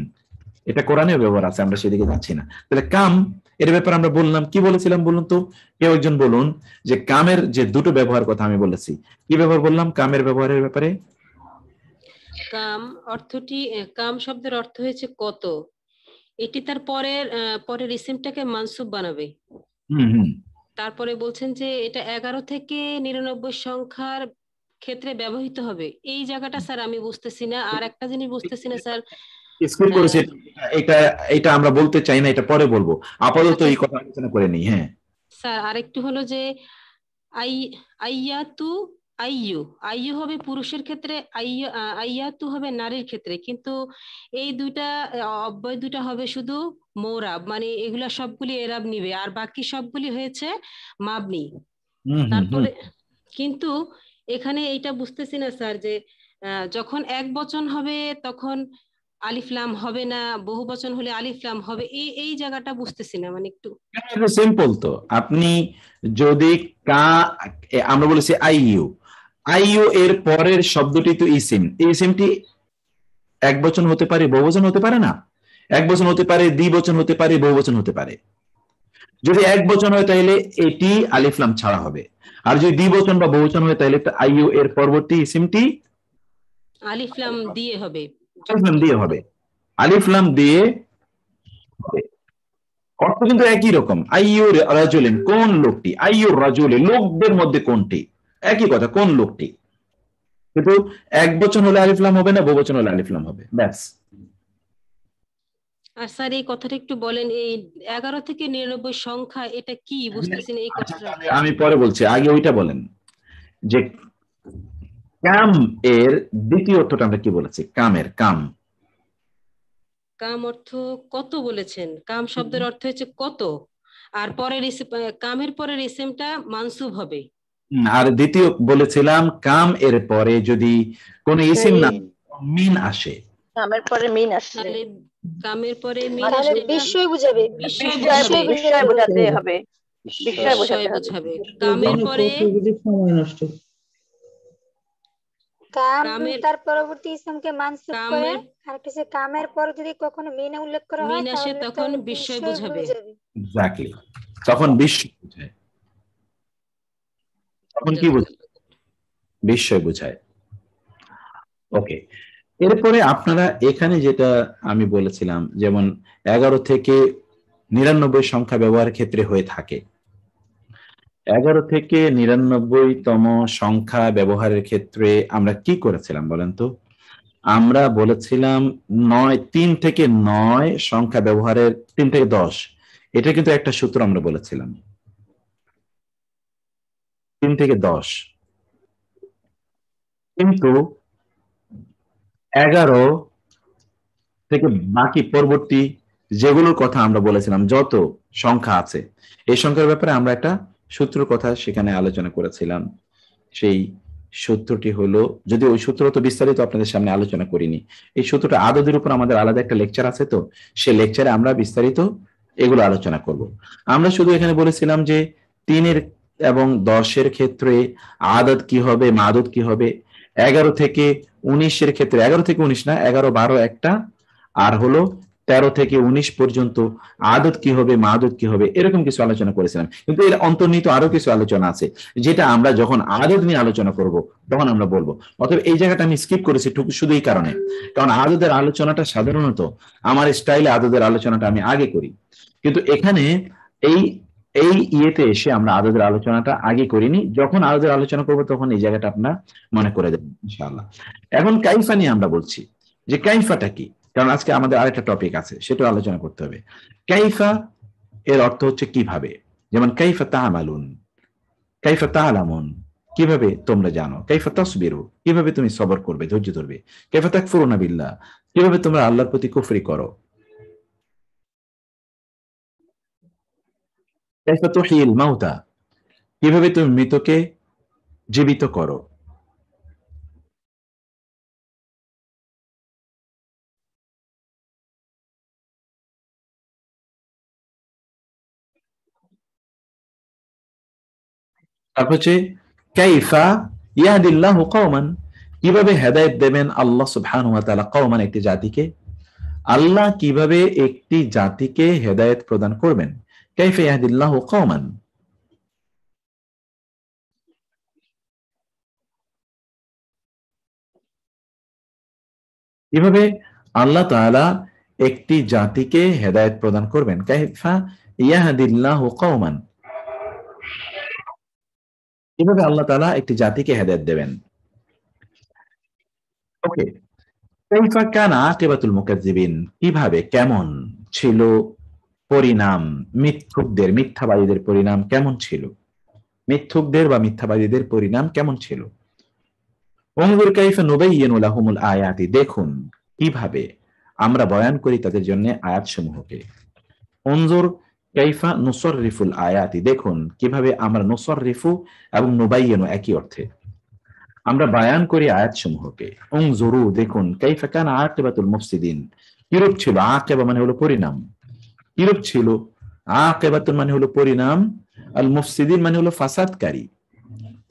এটা কোরআনেও ব্যবহার আছে, আমরা সেদিকে যাচ্ছি না। তাহলে কাম এর ব্যাপারে আমরা বললাম, কি বলেছিলাম বলুন তো, কেউ একজন বলুন যে কামের যে দুটো ব্যবহার কথা আমি বলেছি, কি ব্যবহার বললাম কামের ব্যবহারের ব্যাপারে। কাম অর্থটি, কাম শব্দের অর্থ হয়েছে কত, এটি তার পরের ইসিমটাকে মানসুব বানাবে। তারপরে বলছেন যে এটা 11 থেকে 99 সংখ্যার ক্ষেত্রে ব্যবহৃত হবে, এই জায়গাটা স্যার আমি বুঝতেছি না। আর একটা জিনিস বুঝতেছি না স্যার, স্কুল করেছে এটা, এটা আমরা বলতে চাই না, এটা পরে বলবো, আপাতত এই কথা আলোচনা করে নিই। হ্যাঁ স্যার আরেকটু হলো যে আই আইয়াতু আইয়ু আইয়ু হবে পুরুষের ক্ষেত্রে, আইয়াতু হবে নারীর ক্ষেত্রে, কিন্তু এই দুইটা অব্যয় দুটা হবে শুধু মোরাব, মানে এগুলা সবগুলি এরাব নিবে, আর বাকি সবগুলি হয়েছে মাবনি। তারপরে কিন্তু এখানে এইটা বুঝতেছি না স্যার যে যখন এক বচন হবে তখন আলিফ লাম হবে না, বহু বচন হলে আলিফ লাম হবে, এই জায়গাটা বুঝতেছি না, মানে একটু সিম্পল। তো আপনি যদি আমরা বলেছি আইইউ, আইইউ এর পরের শব্দটি তো ইসিম, এই ইসিমটি এক বচন হতে পারে, বহু বচন হতে পারে না? এক বচন হতে পারে, দ্বিবচন হতে পারে, বহু বচন হতে পারে। যদি এক বচন হয় তাহলে এটি আলিফ লাম ছাড়া হবে, আর যদি দ্বিবচন বা বহুবচন হয় তাহলে আইইউ এর পরবর্তী ইসিমটি আলিফ লাম দিয়ে হবে, আলিফ লাম দিয়ে হবে, আলিফ লাম দিয়ে হবে। অর্থ কিন্তু একই রকম। আইয়ু রাজুলিন, কোন লোকটি, আইয়ু রাজুলি লোকদের মধ্যে কোনটি, একই কথা, কোন লোকটি। কিন্তু এক বচন হলে আলিফ লাম হবে না, বহু বচন হলে আলিফ লাম হবে, ব্যাস। আর স্যার এই কথাটা একটু বলেন, এই 11 থেকে 99 সংখ্যা এটা কি বুঝতেছি না এই কথাটা। আমি পরে বলছি, আগে ওইটা বলেন যে কাম এর দ্বিতীয় অর্থটা আমরা কি বলেছি? কামের কাম, কাম অর্থ কত বলেছেন? কাম শব্দের অর্থ হচ্ছে কত, আর পরের কামের পরের ইসিমটা মানসুব হবে। আর দ্বিতীয় বলেছিলাম কাম এর পরে যদি কোন ইসিম না মিন আসে, কামের পরে মিন আসে, তাহলে কামের পরে মিন তাহলে আসলে বিস্ময় বুঝাবে, বিস্ময় বিস্ময় বোঝাতে হবে, বিস্ময় বিস্ময় বোঝাতে হবে। বোঝাবে। কামের পরে সময় নষ্ট, কাম কামের তার পরবর্তী ইসমকে মানসুব করে, কামের আর কিছু কামের পরে যদি কখনো মিন উল্লেখ করা হয় মিন আসে তাহলে তখন বিস্ময় বোঝাবে। এক্স্যাক্টলি, তখন বিস্ময় বোঝায়। তখন কি বোঝায়? বিস্ময় বোঝায়। ওকে, এরপরে আপনারা এখানে যেটা আমি বলেছিলাম, যেমন 11 থেকে 99 সংখ্যা ব্যবহারের ক্ষেত্রে হয়ে থাকে, 11 থেকে 99তম সংখ্যা ব্যবহারের ক্ষেত্রে আমরা কি করেছিলাম বলেন তো? আমরা বলেছিলাম 3 থেকে 9 সংখ্যা ব্যবহারের, 3 থেকে 10, এটা কিন্তু একটা সূত্র আমরা বলেছিলাম, 3 থেকে 10। কিন্তু 11 থেকে বাকি পরবর্তী যেগুলোর কথা আমরা বলেছিলাম, যত সংখ্যা আছে, এই সংখ্যার ব্যাপারে আমরা একটা সূত্রের কথা সেখানে আলোচনা করেছিলাম। সেই সূত্রটি হলো, যদি ওই সূত্র তো বিস্তারিত আপনাদের সামনে আলোচনা করিনি, এই সূত্রটা আদদের উপর আমাদের আলাদা একটা লেকচার আছে, তো সে লেকচারে আমরা বিস্তারিত এগুলো আলোচনা করব। আমরা শুধু এখানে বলেছিলাম যে 3 এবং 10 ক্ষেত্রে আদদ কি হবে, মাদুদ কি হবে। 11 থেকে 19 ক্ষেত্রে, 11 থেকে 19 না, 11, 12 একটা, আর হলো 13 থেকে 19 পর্যন্ত আদত কি হবে, মাদত কি হবে, এরকম কিছু আলোচনা করেছিলাম। কিন্তু এর অন্তর্নিহিত আরো কিছু আলোচনা আছে, যেটা আমরা যখন আদত নিয়ে আলোচনা করব তখন আমরা বলবো। অতএব এই জায়গাটা আমি স্কিপ করেছি শুধু এই কারণে, কারণ আদতের আলোচনাটা সাধারণত আমার স্টাইলে আদতের আলোচনাটা আমি আগে করি, কিন্তু এখানে এই এই ইয়েতে এসে আমরা আদতের আলোচনাটা আগে করিনি। যখন আদতের আলোচনা করবো তখন এই জায়গাটা আপনার মনে করে দেবেন ইনশাআল্লাহ। এখন কাইফা নিয়ে আমরা বলছি যে কাইফাটা কি, কারণ আজকে আমাদের আরেকটা টপিক আছে, সেটা আলোচনা করতে হবে। কাইফা এর অর্থ হচ্ছে কিভাবে, যেমন কাইফা তা'মালুন, কাইফা তা'লামুন, কিভাবে তোমরা জানো, কাইফা তাসবিরু, কিভাবে তুমি সবর করবে, ধৈর্য ধরবে, কাইফা তাকফুরুনা বিল্লাহ, কিভাবে তোমরা আল্লাহর প্রতি কুফরি করো, কাইফা তুহিয়িল মাউতা, কিভাবে তুমি মৃতকে জীবিত করো। তারপর হচ্ছে কাইফা ইয়াহদিল্লাহু কওমান, কিভাবে হেদায়েত দেবেন আল্লাহ সুবহানাহু ওয়া তাআলা কওমান, একটি জাতিকে। আল্লাহ কিভাবে একটি জাতিকে হেদায়েত প্রদান করবেন, কাইফা ইয়াহদিল্লাহু কওমান। কিভাবে আল্লাহ তাআলা একটি জাতিকে হেদায়েত প্রদান করবেন, কাইফা ইয়াহদিল্লাহু কওমান, কিভাবে আল্লাহ তাআলা একটি জাতিকে হেদায়েত দেবেন। ওকে, কাইফা কানা আকিবাতুল মুকাজ্জিবিন, কিভাবে, কেমন ছিল পরিণাম, মিথ্যুকদের মিথ্যাবাদীদের পরিণাম কেমন ছিল? মিথ্যুকদের বা মিথ্যাবাদীদের পরিণাম কেমন ছিল? উনজুর কাইফা নুবাইয়িনু লাহুমুল আয়াতি, দেখুন কিভাবে আমরা বয়ান করি তাদের জন্য আয়াতসমূহকে। উনজুর কাইফা নুসাররিফুল আয়াতি, দেখুন কিভাবে আমরা নুসাররিফু এবং নুবাইয়িনু একই অর্থে, আমরা বয়ান করি আয়াতসমূহকে। উনজুরু, দেখুন, কাইফা কানা আকিবাতুল মুফসিদিন, কিরূপ ছিল, আকিবা মানে হলো পরিণাম, কিরূপ ছিল, আকিবাতুন মানে হলো পরিণাম, আল মুফসিদিন মানে হলো ফাসাদকারী,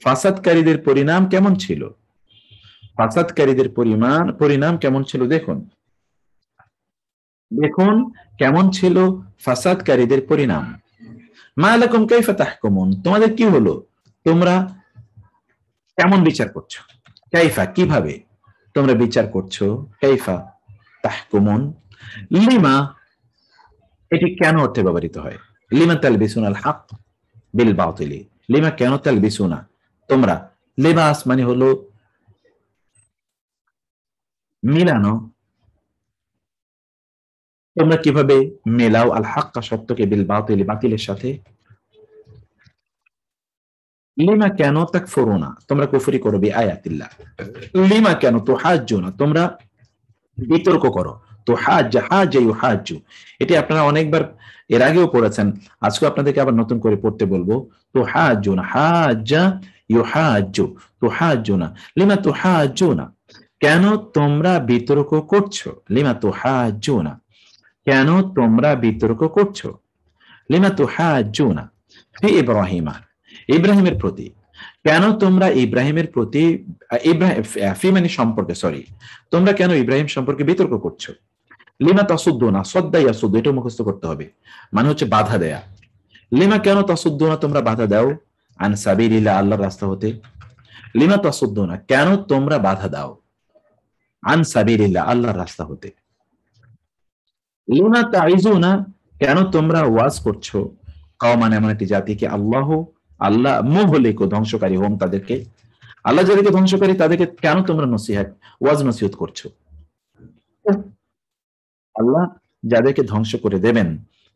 ফাসাদকারীদের পরিণাম কেমন ছিল, ফাসাদকারীদের পরিণাম কেমন ছিল, দেখুন, দেখুন কেমন ছিল ফাসাদকারীদের পরিণাম। মা লাকুম কাইফা তাহকুমুন, তোমাদের কি হলো, তোমরা কেমন বিচার করছো, কাইফা কিভাবে তোমরা বিচার করছো, কাইফা তাহকুমুন, লিমা এটি কেন অর্থে ব্যবহৃত হয়, লিমা তালবিসুনা আল হক বিল বাতিলি, লিমা কেন তালবিসুনা তোমরা, লিবাস মানে হলো মিলানো, তোমরা কিভাবে মেলাও আল হাক্কা সত্যকে বিল বাতিলি বাতিলের সাথে, লিমা কেন তাকফুরুনা তোমরা কুফরি করো বিআয়াতিল্লাহ, লিমা কেন তুহাজ্জুনা তোমরা বিতর্ক করো, তুহাজ্জা হাজ্জা ইউহাজ্জু, এটি আপনারা অনেকবার এর আগেও পড়েছেন, আজকে আপনাদেরকে আবার নতুন করে পড়তে বলবো। তুহাজ্জুনা হাজ্জা ইউহাজ্জু, তুহাজ্জুনা, লিমা তুহাজ্জুনা কেন তোমরা বিতর্ক করছো, লিমা তুহাজ্জুনা কেন তোমরা বিতর্ক করছো, লিমা তুহাজ্জুনা ফি ইব্রাহিমা ইব্রাহিমের প্রতি, কেন তোমরা ইব্রাহিমের প্রতি, ফি মানে সম্পর্কে, সরি, তোমরা কেন ইব্রাহিম সম্পর্কে বিতর্ক করছো, লিমা তাসুদ্দুনা, সদ্দা ইয়াসুদ্দু এটা মুখস্থ করতে হবে, মানে হচ্ছে বাধা দেয়া, লিমা কেন তাসুদ্দুনা তোমরা বাধা দাও, আন সাবিলিল্লাহ আল্লাহর রাস্তা হতে, লিমা তাসুদ্দুনা কেন তোমরা বাধা দাও, আন সাবিলিল্লাহ আল্লাহর রাস্তা হতে, লিমা তাইজুনা কেন তোমরা ওয়াজ করছো, কওমান এমন একটি জাতিকে, আল্লাহ মুহলিকু ধ্বংসকারী হোম তাদেরকে, আল্লাহ যাদেরকে ধ্বংসকারী তাদেরকে কেন তোমরা ওয়াজ নসিহত করছো, আল্লাহ যাদেরকে ধ্বংস করে দেবেন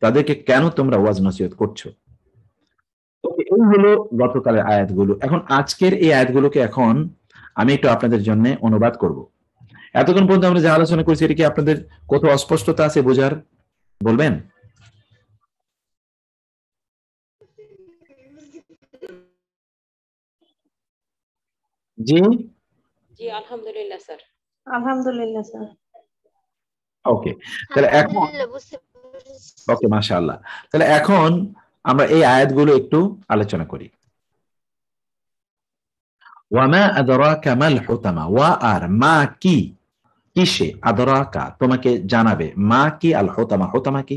তাদেরকে কেন তোমরা ওয়াজ নসিহত করছো। এই হলো গতকালের আয়াতগুলো। এখন আজকের এই আয়াতগুলোকে এখন আমি একটু আপনাদের জন্য অনুবাদ করব। এতক্ষণ পর্যন্ত আমরা যে আলোচনা করছি এটা কি আপনাদের কোথাও অস্পষ্টতা আছে বোঝার, বলবেন? জি জি আলহামদুলিল্লাহ স্যার। আলহামদুলিল্লাহ স্যার। ওকে, তাহলে এখন ওকে মাশাআল্লাহ, তাহলে এখন আমরা এই আয়াতগুলো একটু আলোচনা করি। ওয়ামা আদরাকা মাল হুতামা, ওয়া আর মা কি, কিসে, আদরাকা তোমাকে জানাবে, মা কি, আল হুতামা হুতামা কি,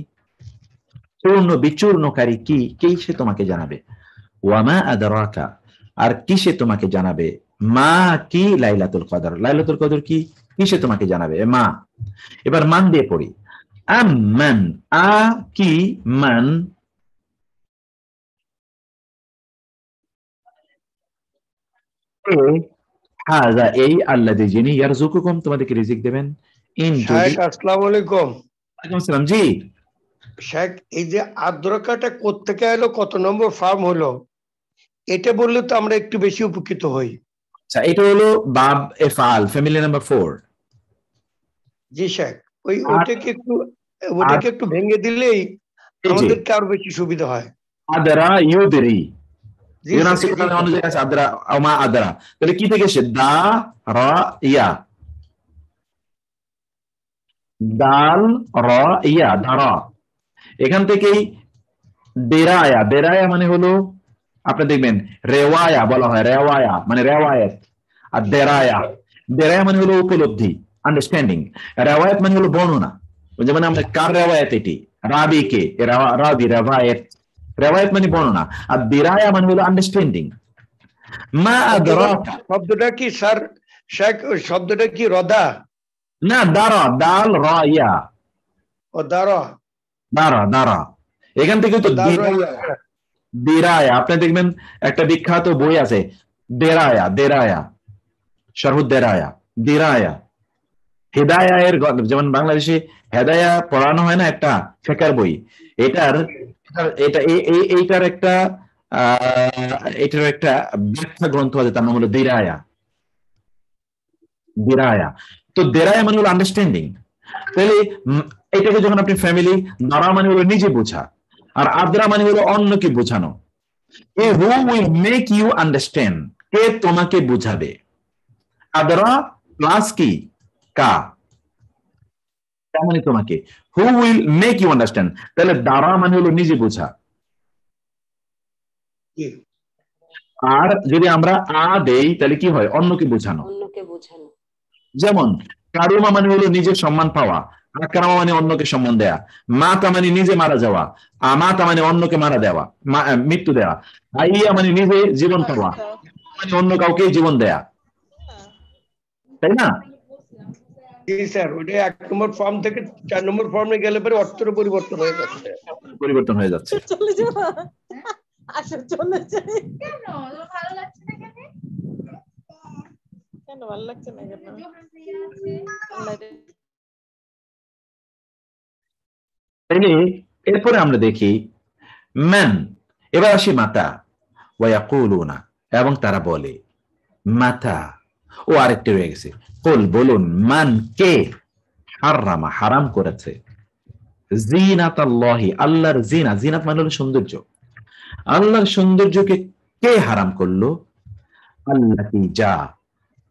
চূর্ণ বিচূর্ণকারী কি, কিসে তোমাকে জানাবে, ওয়ামা আদরাকা আর কিসে তোমাকে জানাবে, মা কি লাইলাতুল কদর, লাইলাতুল কদর কি, কিসে তোমাকে জানাবে, মা। এবার মান দিয়ে পড়ি, আম্মান, আ কি মান, হাযা এই আল্লাযী যিনি, ইয়ারযুকুকুম তোমাদেরকে রিজিক দেবেন, ইন যদি, আসসালামু আলাইকুম। ওয়ালাইকুম আসসালাম। জি শেখ, এই যে আদ্রকাটা কোত্থেকে এলো, কত নম্বর ফার্ম হলো, এটা বললে তো আমরা একটু বেশি উপকৃত হই। আচ্ছা, এটা হলো বাব এফআল, ফ্যামিলি নাম্বার 4। জি শেখ, ওটাকে একটু ভেঙে দিলেই আমাদেরকে আরো বেশি সুবিধা হয়। আদরা ইউদরি, ইউনাসি কোথায় অনুযায়ী আছে, আদরা আমা আদরা, তাহলে কি থেকে এসে, দা রা ইয়া, দাল রা ইয়া, ধারা, এখান থেকেই দেরায়া, দেরায়া মানে হলো আপনি দেখবেন রেওয়ায়া বলা হয়, রেওয়ায়া মানে রেওয়ায়াত, আর দেরায়া, দেরায়া মানে হলো উপলব্ধি, আন্ডারস্ট্যান্ডিং, রেওয়ায়াত মানে হলো বর্ণনা, যেমন আমরা কার রেওয়ায়াত, এটি রাবি কে, রাবি রেওয়ায়াত, রেওয়ায়াত মানে বর্ণনা, আর দিরায়া মানে হলো আন্ডারস্ট্যান্ডিং। মা আদরাকা শব্দটা কি স্যার শেখ, শব্দটা কি রদা না দারা, দাল রা ইয়া, ও দারা, দারা দারা, এখান থেকে তো দিরায়া, আপনি দেখবেন একটা বিখ্যাত বই আছে দেরায়া, দেরায়া শরহুদ দেরায়া, দিরায়া হেদায়া এর যেমন বাংলাদেশে হেদায়া পড়ানো হয় না, একটা ফেকার বই, এটার এটা এইটার একটা এটার একটা ব্যাখ্যা গ্রন্থ আছে, তার নাম হলো দিরায়া। দিরায়া, তো দেরায়া মানে হলো আন্ডারস্ট্যান্ডিং। তাহলে এটাকে যখন আপনি ফ্যামিলি, দারা মানে হলো নিজে বোঝা, আর আদ্রা মানে হলো অন্যকে বোঝানো। Who will make you understand, কে তোমাকে বুঝাবে। আদ্রা প্লাস কি কা, তার মানে তোমাকে। Who will make you understand, তাহলে দারা মানে হলো নিজে বোঝা। আর যদি আমরা আ দেই তাহলে কি হয়, অন্যকে বোঝানো। অন্যকে বোঝানো। যেমন কারুমা মানে হলো নিজের সম্মান পাওয়া, আকরামা মানে অন্যকে সম্মান দেয়া, মাতা মানে নিজে মারা যাওয়া, আমাতা মানে অন্যকে মারা দেওয়া, মৃত্যু দেওয়া, আইয়া মানে নিজে জীবন পাওয়া, মানে অন্য কাউকে জীবন দেয়া, তাই না? স্যার ওটা 1 নম্বর ফর্ম থেকে 4 নম্বর ফর্মে গেলে পরে অর্থের পরিবর্তন হয়ে যাচ্ছে, পরিবর্তন হয়ে যাচ্ছে। চলে যাবা, আসো চলে যাই। কেন ভালো লাগছে না কেন? তাইলে এরপরে আমরা দেখি মান, এবার আসি মাতা। ওয়ায়াকুলুনা, এবং তারা বলে, মাতা, ও আরেকটি রয়ে গেছে, কুল বলুন, মান কে, হারামা হারাম করেছে, জিনাতাল্লাহি আল্লাহর জিনা, জিনাত মানে হলো সৌন্দর্য, আল্লাহর সৌন্দর্যকে কে হারাম করলো, আল্লাতি যা,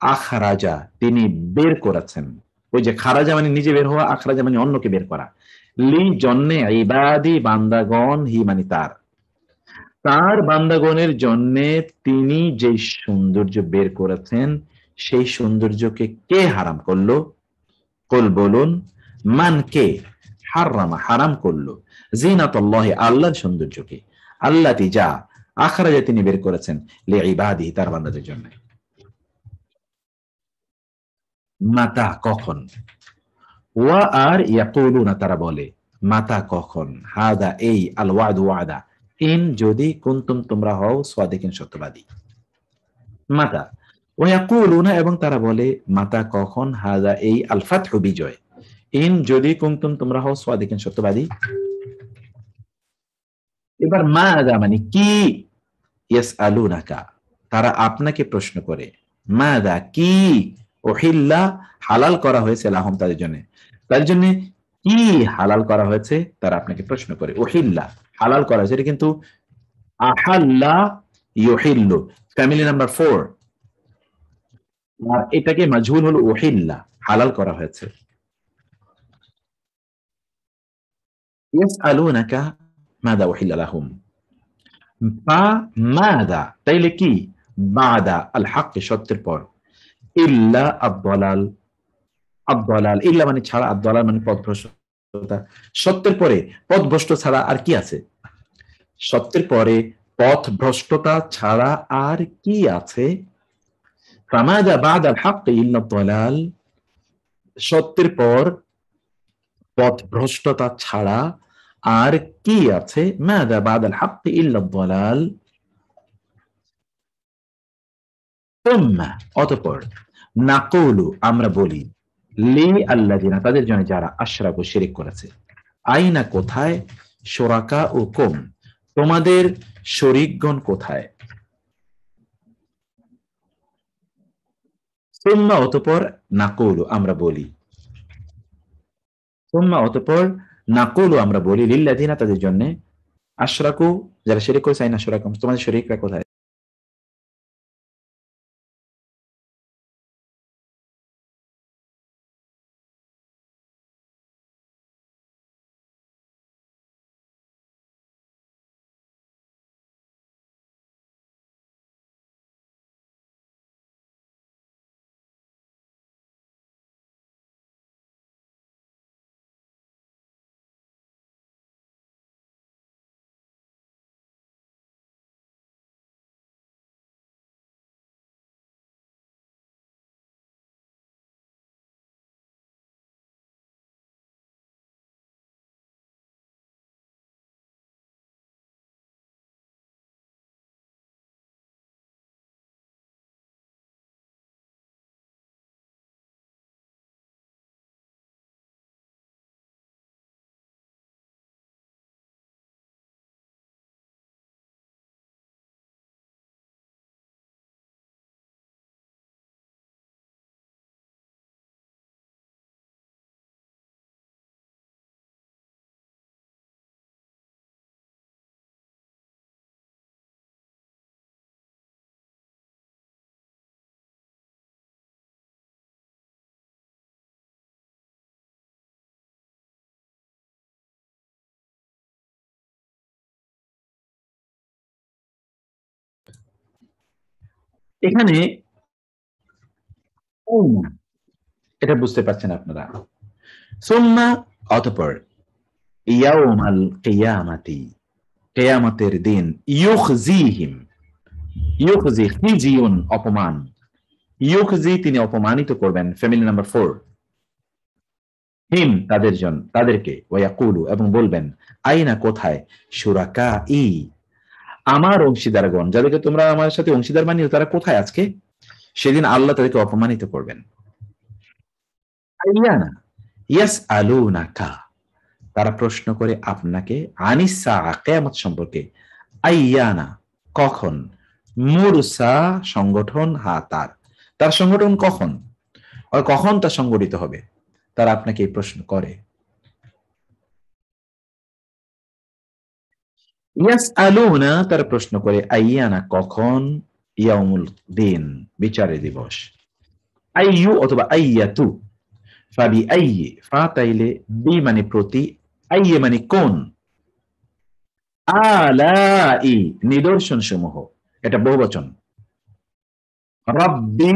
আখরাজা তিনি বের করেছেন। ওই যে খারাজা মানে নিজে বের হওয়া, আখরাজা মানে অন্যকে বের করা, লি জন্যে ইবাদি বান্দাগণ, হি মানে তার বান্দাগণের জন্য তিনি যে সৌন্দর্য বের করেছেন, সেই সৌন্দর্যকে কে হারাম করলো, কুল বলুন, মান কে, হারামা হারাম করলো, জিনাতুল্লাহি আল্লাহর সৌন্দর্যকে, আল্লাতি যা, আখরাজা তিনি বের করেছেন, লিইবাদি তার বান্দাদের জন্য। মাতা কখন, ওয়া আর ইয়াকুলুনা তারা বলে, মাতা কখন, হাদা এই, আল ওয়াদু ওয়াদা, ইন যদি, কুনতুম তোমরা হও, সাদিকিন সত্যবাদী। মাতা, ওয়া ইয়াকুলুনা এবং তারা বলে, মাতা কখন, হাদা এই, আল ফাতহু বিজয়, ইন যদি, কুনতুম তোমরা হও, সাদিকিন সত্যবাদী। এবার মাদা মানে কি, ইয়াসআলুনাকা তারা আপনাকে প্রশ্ন করে, মাদা কি, উহিল্লা হালাল করা হয়েছে, লাহুম তাদের জন্য, তার জন্য কি হালাল করা হয়েছে, তারা আপনাকে প্রশ্ন করে। উহিল্লা হালাল করা হয়েছে, এটা কিন্তু আহাল্লা ইউহিল্লু, ফ্যামিলি নাম্বার 4, আর এটাকে মাজহুল হলো উহিল্লা, হালাল করা হয়েছে। ইয়াসআলুনাকা মাদা উহিল্লা লাহুম, বা মাদা তাইলে কি, বাদা আল হক সত্যের পর, ইল্লা আদ-দালাল, আদ-দালাল ইল্লা মানে ছাড়া, আদ-দালাল মানে পথভ্রষ্টতা, সত্যের পরে পথভ্রষ্ট ছাড়া আর কি আছে, সত্যের পরে পথভ্রষ্টতা ছাড়া আর কি আছে, ফামাদা বাদা আল হক ইল্লা আদ-দালাল, সত্যের পর পথভ্রষ্টতা ছাড়া আর কি আছে, মাদা বাদা আল হক ইল্লা আদ-দালাল, তুম্মা অতঃপর, নাকুলু আমরা বলি, লি আল্লাযিনা তাদের জন্য যারা আশরাকু শিরক করেছে, আইনা কোথায়, শুরাকা ও কুম তোমাদের শরীকগণ কোথায়, সুম্মা অতঃপর, নাকুলু আমরা বলি, সুম্মা অতঃপর, নাকুলু আমরা বলি, লিল্লাযিনা তাদের জন্য, আশরাকু যারা শিরক করেছে, আইনা শুরাকা তোমাদের শরীকরা কোথায়। এখানে এটা বুঝতে পারছেন আপনারা। সুম্মা অতঃপর ইয়াউমাল কিয়ামাতি কিয়ামতের দিন ইউখজিহিম ইউখজি খিজিউন অপমান ইউখজি তিনি অপমানিত করবেন ফ্যামিলি নাম্বার 4 হিম তাদেরকে ওয়ায়াকুলু এবং বলবেন আইনা কোথায় শুরাকা ই আমার অংশীদারগণ যাদেরকে তোমরা আমার সাথে অংশীদার বানিয়েছো তারা কোথায় আজকে? সেদিন আল্লাহ তাদেরকে অপমানিত করবেন। আইয়ানা ইয়াসআলুনাকা তারা প্রশ্ন করে আপনাকে আনিসা কিয়ামত সম্পর্কে আইয়ানা কখন মুরসা সংগঠন তার সংগঠন কখন আর কখন তা সংগঠিত হবে তারা আপনাকে এই প্রশ্ন করে। ইয়াসআলুনা তারা প্রশ্ন করে আইয়ানা কখন ইয়াউমুল দিন বিচারের দিবস। আইয়ু অথবা আইয়াতু ফাবি আইয়ে ফা তাইলে বি মানে প্রতি আইয়ে মানে কোন আলাই নিদর্শন সমূহ এটা বহুবচন রাব্বি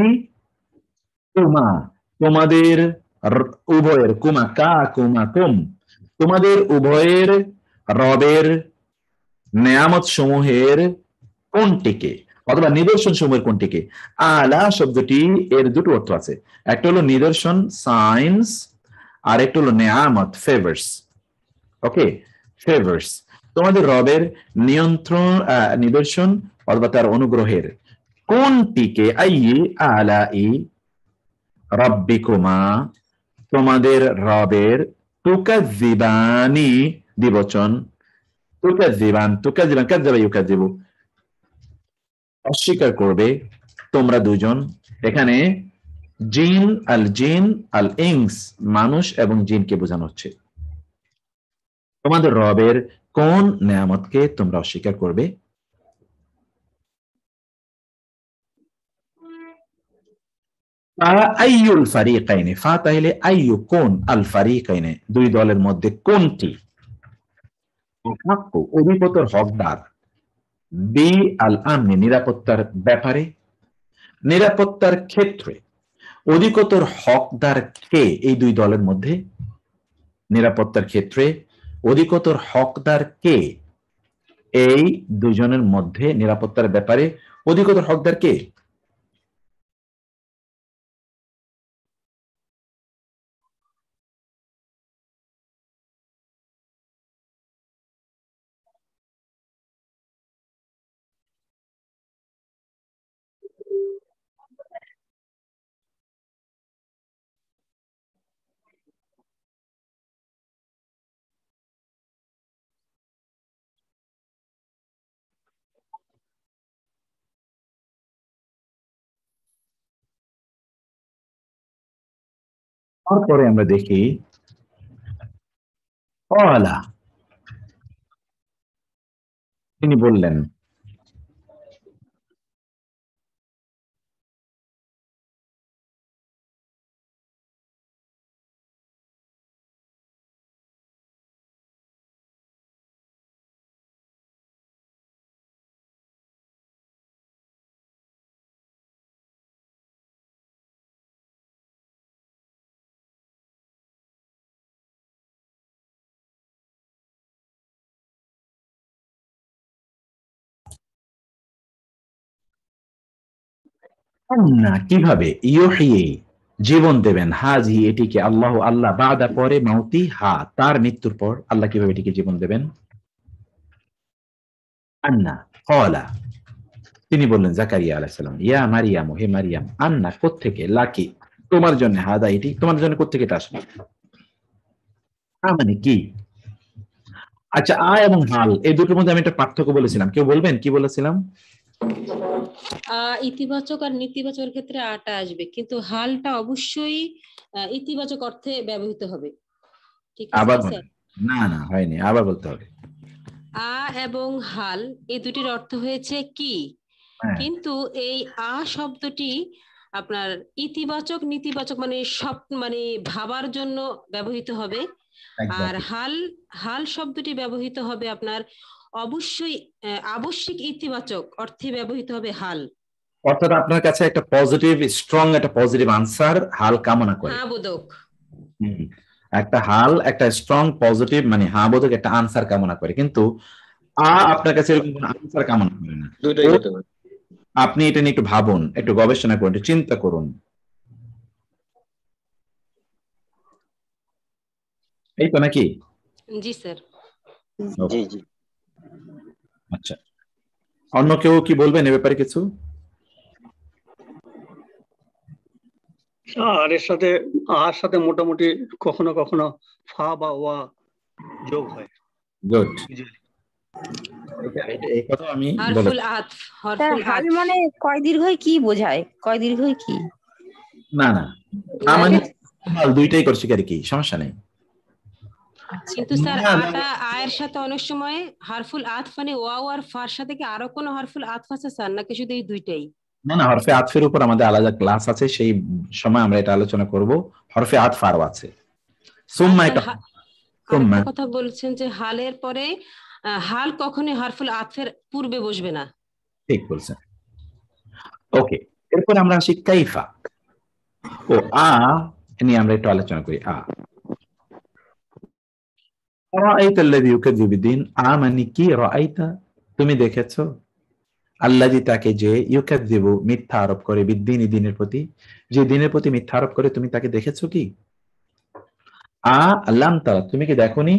কুমা তোমাদের উভয়ের কুমা কা কুমা কুম তোমাদের উভয়ের রবের নেয়ামত সমূহের কোনটিকে অথবা নিদর্শন সমূহের কোনটিকে। আলা শব্দটি এর দুটো অর্থ আছে, একটা হলো নিদর্শন সাইন্স আর একটা হলো নেয়ামত ফেভার্স। ওকে, ফেভার্স তোমাদের রবের নিয়ন্ত্রণ নিদর্শন অথবা তার অনুগ্রহের কোনটিকে আইয়ে আলাই রাব্বিকুমা তোমাদের রবের তুকাজ্জিবানি দ্বিবচন তুকাজ্জিবান কাজ্জাবা ইউকাজ্জিবু অস্বীকার করবে তোমরা দুজন। এখানে জিন আল ইনস মানুষ এবং জিনকে বোঝানো হচ্ছে। তোমাদের রবের কোন নেয়ামতকে তোমরা অস্বীকার করবে? আইয়ুল ফারিকাইনে ফা তাইলে আইয়ু কোন আল ফারিকাইনে দুই দলের মধ্যে কোনটি অধিকতর হকদার বি আল আমনি নিরাপত্তার ব্যাপারে নিরাপত্তার ক্ষেত্রে অধিকতর হকদার কে এই দুই দলের মধ্যে? নিরাপত্তার ক্ষেত্রে অধিকতর হকদার কে এই দুজনের মধ্যে? নিরাপত্তার ব্যাপারে অধিকতর হকদার কে? তারপরে আমরা দেখি তিনি বললেন কিভাবে ইউহয়ি জীবন দেবেন হাজি এটিকে আল্লাহ বাদা পরে মাউতি তার মৃত্যুর পর আল্লাহ কিভাবে এটিকে জীবন দেবেন। আন্না ক্বালা তিনি বললেন জাকারিয়া আলাইহিস সালাম ইয়া মারিয়াম হে মারিয়াম আন্না কোত্থেকে লাকি তোমার জন্য হাদা এটি তোমার জন্য কোত্থেকে এটা আসলো মানে কি? আচ্ছা এবং হাল এই দুটোর মধ্যে আমি একটা পার্থক্য বলেছিলাম, কেউ বলবেন কি বলেছিলাম? ইতিবাচক আর নেতিবাচকের ক্ষেত্রে আটা আসবে, কিন্তু হালটা অবশ্যই ইতিবাচক অর্থে ব্যবহৃত হবে। ঠিক আছে? না হয়নি, আবার বলতে হবে। এবং হাল এই দুটির অর্থ হয়েছে কি, কিন্তু এই শব্দটি আপনার ইতিবাচক নেতিবাচক মানে সব মানে ভাবার জন্য ব্যবহৃত হবে। আর হাল শব্দটি ব্যবহৃত হবে আপনার অবশ্যই আবশ্যিক ইতিবাচক অর্থে ব্যবহৃত হবে হাল। অর্থাৎ আপনার কাছে একটা পজিটিভ স্ট্রং একটা পজিটিভ আনসার হাল কামনা করে। হ্যাঁ বোধক। একটা হাল একটা স্ট্রং পজিটিভ মানে হ্যাঁ বোধক একটা আনসার কামনা করে, কিন্তু আপনার কাছে এরকম কোনো আনসার কামনা করে না। দুইটাই হতে পারে। আপনি এটা নিয়ে একটু ভাবুন, একটু গবেষণা করুন, একটু চিন্তা করুন। এই তো নাকি? জি স্যার। জি জি। আচ্ছা, অন্য কেউ কি বলবেন এ ব্যাপারে কিছু? আর এর সাথে আহার সাথে মোটামুটি কখনো কখনো ফা বা ওয়া যোগ হয়। গুড, এই কথা আমি হারফুল আতফ। হারফুল হাল মানে কয় দীর্ঘই কি বোঝায়? কয় দীর্ঘই কি? না না, মানে হাল দুইটাই করছি আর কি, সমস্যা নেই। কিন্তু স্যার আটা আয়ের সাথে অনেক সময় হারফুল আতফ মানে ওয়াও আর ফার সাথে কি আরো কোনো হারফুল আতফ আছে স্যার, নাকি শুধু এই দুইটাই? না না, হরফে আতফের উপর আমাদের আলাদা ক্লাস আছে, সেই সময় আমরা এটা আলোচনা করব। হরফে আতফ আরও আছে। সুম্মা এটা সুম্মা কথা বলছেন যে হালের পরে হাল কখনোই হারফুল আতফের পূর্বে বসবে না। ঠিক বলছেন। ওকে, এরপর আমরা আসি কাইফা ও নিয়ে আমরা একটু আলোচনা করি। রাআইতা আল্লাযী ইউকাযযিবু বিদ্দীন, মানে কি? রাআইতা, তুমি দেখেছো, আল্লাযী তাকে যে, ইউকাযযিবু মিথ্যা আরোপ করে, বিদ্দীন দিনের প্রতি, যে দিনের প্রতি মিথ্যা আরোপ করে, তুমি তাকে দেখেছো কি? লাম তারা, তুমি কি দেখোনি?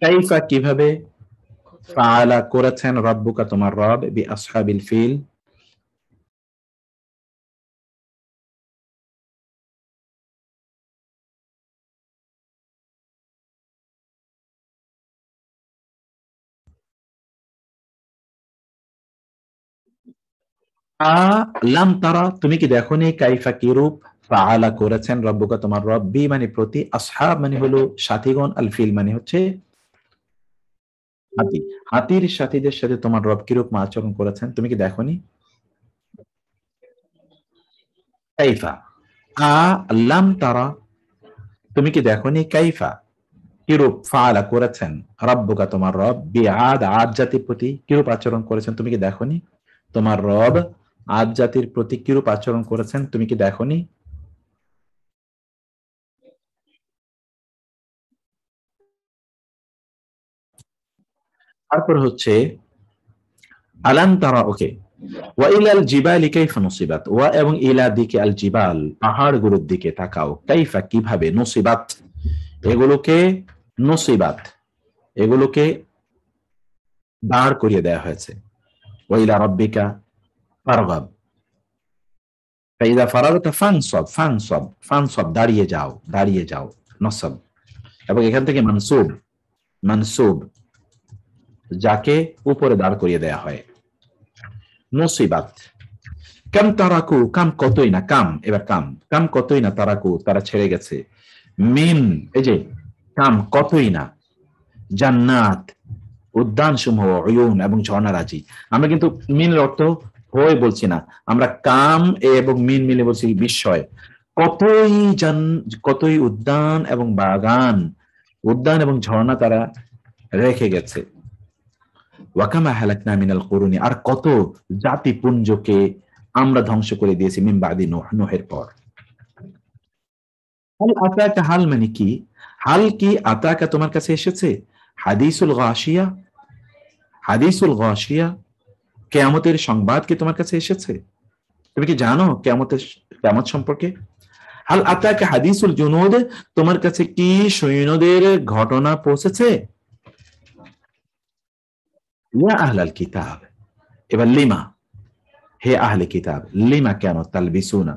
কাইফা কিভাবে, ফাআলা করেছেন, রাব্বুকা তোমার রব, বিআসহাবিল ফিল লাম তারা, তুমি কি দেখোনি, কাইফা কি রূপ, ফাআলা করেছেন, রব্বুকা তোমার রব, বি মানে প্রতি, আসহাব মানে হলো সাথীগণ, আল ফিল মানে হচ্ছে হাতি, হাতির সাথীদের সাথে তোমার রব কিরূপ আচরণ করেছেন, তুমি কি দেখোনি? কাইফা লাম তারা, তুমি কি দেখোনি, কাইফা কিরূপ, ফাআলা করেছেন, রব্বুকা তোমার রব, বিআদ আদ জাতির প্রতি কিরূপ আচরণ করেছেন, তুমি কি দেখোনি? তোমার রব আদ জাতির প্রতি কিরূপ আচরণ করেছেন, তুমি কি দেখোনি? তারপর হচ্ছে আলাম তারা, ওকে, ওয়া ইলাল জিবালি কাইফা নুসিবাত, ওয়া এবং ইলা দিকে, আল জিবাল পাহাড়গুলোর দিকে তাকাও, কাইফা কিভাবে, নুসিবাত এগুলোকে, নুসিবাত এগুলোকে দাঁড় করিয়ে দেওয়া হয়েছে, ওয়া ইলা রাব্বিকা ফারগাব, ফাইদা ফারাগতা ফানসাব, ফানসাব ফানসাব দাঁড়িয়ে যাও, দাঁড়িয়ে যাও, নসব, এবং এখান থেকে মানসুব, মানসুব যাকে উপরে দাঁড় করিয়ে দেয়া হয়, মুসিবাত। কাম তারাকু, কাম কতই না, কাম এবার কাম, কাম কতই না, তারাকু তারা ছেড়ে গেছে, মিন এই যে কাম কতই না, জান্নাত উদ্যান সমূহ, উয়ুন এবং ঝর্ণারাজি। আমরা কিন্তু মিনের অর্থ হয়ে বলছি না, আমরা কাম এবং মিন মিলে বলছি বিস্ময়, কতই কতই উদ্যান এবং বাগান, উদ্যান এবং ঝর্ণা তারা রেখে গেছে। ওয়াকামা হালাকনা মিনাল কুরুনি, আর কত জাতিপুঞ্জকে আমরা ধ্বংস করে দিয়েছি, মিন বাদি নূহ, নূহের পর। হাল আতাকা, হাল মানে কি, হাল কি আতাকা তোমার কাছে এসেছে, হাদিসুল গাশিয়া, হাদিসুল গাশিয়া কিয়ামতের সংবাদ কি তোমার কাছে এসেছে, তুমি কি জানো কিয়ামত সম্পর্কে? হাল আতাকা হাদিসুল জুনুদ, তোমার কাছে কি সৈন্যদের ঘটনা পৌঁছেছে? ইয়া আহলাল কিতাব, এবার লিমা, হে আহলে কিতাব, লিমা কেন, তালবিসুনা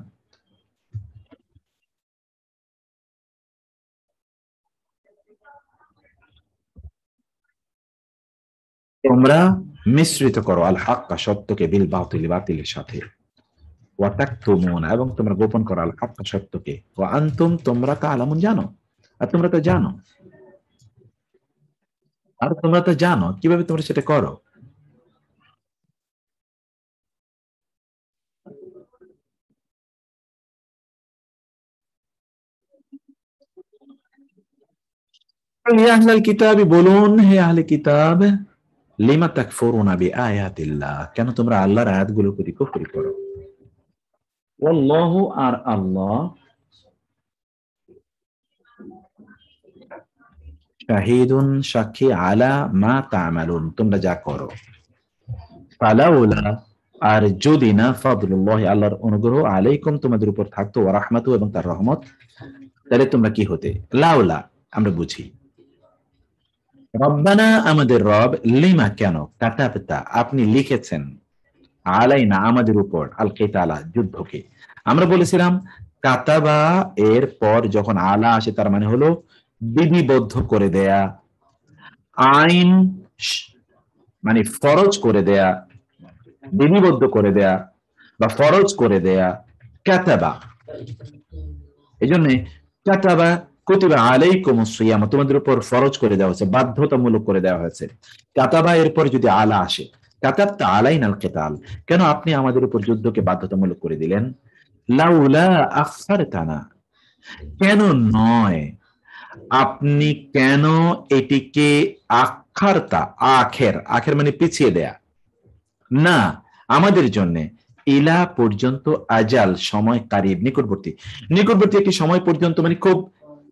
তোমরা মিশ্রিত করো, আল হাক্কা সত্যকে, বিল বাতিল বাতিলের সাথে, ওয়া তাকতুমুনা এবং তোমরা গোপন করো, আল হাক্কা সত্যকে, ওয়া আনতুম তোমরা তাআলামুন জানো, আর তোমরা তো জানো, আর তোমরা তো জানো, কিভাবে তোমরা সেটা করো? ইয়া আহলাল কিতাব, বলুন হে আহলে কিতাব, লিমা তাকফুরুনা বিআয়াতিল্লাহ, কেন তোমরা আল্লাহর আয়াতগুলোর প্রতি কুফরি করো? ওয়াল্লাহু, আর আল্লাহ, শাহিদুন, সাক্ষী, আলা মা তা'মালুন, তোমরা যা করো। ফালাউলা, আর যদি না, ফাদলুল্লাহি, আল্লাহর অনুগ্রহ, আলাইকুম, তোমাদের উপর থাকতো, ওয়া রাহমাতু, এবং তার রহমত, তাহলে তোমরা কি হতে? লাউলা, আমরা বুঝি। রব্বানা, আমাদের রব, লিমা, কেন, কাতাবতা, আপনি লিখেছেন, আলাইনা, আমাদের উপর, আল কিতালা, যুদ্ধকে। আমরা বলেছিলাম কাতাবা এর পর যখন আলা আসে তার মানে হলো বিধিবদ্ধ করে দেয়া, আইন মানে ফরজ করে দেয়া, বিধিবদ্ধ করে দেয়া বা ফরজ করে দেয়া, কাতাবা। এই জন্য কাতাবা, কুতিবা আলাইকুমুস সিয়াম, তোমাদের উপর ফরজ করে দেওয়া হয়েছে, বাধ্যতামূলক করে দেওয়া হয়েছে। কাতাবা এরপর যদি আলা আসে, কাতাবতা আলাইনাল কিতাল, কেন আপনি আমাদের উপর যুদ্ধকে বাধ্যতামূলক করে দিলেন? লাউলা আখসারতানা, কেন নয়, আপনি কেন এটিকে আখারতা, আখের, আখের মানে পিছিয়ে দেয়া, না আমাদের জন্য, ইলা পর্যন্ত, আজাল সময়, কারিব নিকটবর্তী, নিকটবর্তী একটি সময় পর্যন্ত, মানে খুব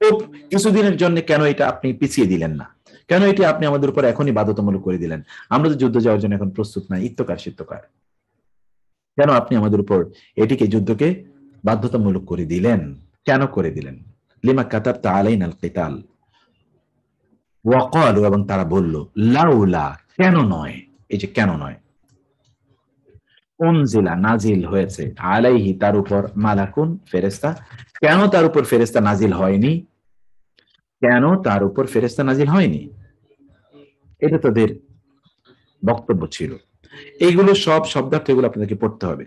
খুব কিছুদিনের জন্য কেন এটা আপনি পিছিয়ে দিলেন না? কেন এটি আপনি আমাদের উপর এখনই বাধ্যতামূলক করে দিলেন? আমরা তো যুদ্ধ যাওয়ার জন্য এখন প্রস্তুত নাই, ইত্যকার সিত্যকার, কেন আপনি আমাদের উপর এটিকে, যুদ্ধকে বাধ্যতামূলক করে দিলেন? কেন করে দিলেন? লিমা কাতাবতা আলাইনাল কিতাল, ওয়া ক্বালু, এবং তারা বলল, লাউলা, কেন নয়, এই যে কেন নয়, উনজিলা, নাজিল হয়েছে, আলাইহি, তার উপর, মালাকুন, ফেরেশতা, কেন তার উপর ফেরেশতা নাজিল হয়নি? কেন তার উপর ফেরেশতা নাজিল হয়নি? এটা তাদের বক্তব্য ছিল। এইগুলো সব শব্দার্থ, এগুলো আপনাদেরকে পড়তে হবে।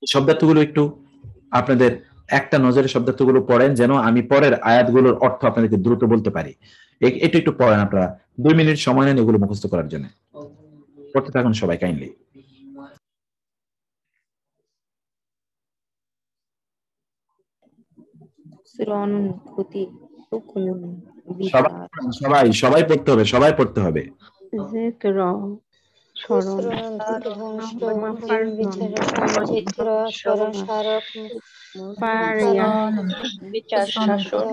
শব্দার্থগুলো একটু আপনাদের একটা নজরে শব্দার্থগুলো পড়েন, যেন আমি পরের আয়াতগুলোর অর্থ আপনাদেরকে দ্রুত বলতে পারি। এটা একটু পড়েন আপনারা, 2 মিনিট সময় নেন এগুলো মুখস্থ করার জন্য। পড়তে থাকুন সবাই কাইন্ডলি। সবাই সবাই পড়তে হবে, সবাই পড়তে হবে। বিচার শাসন,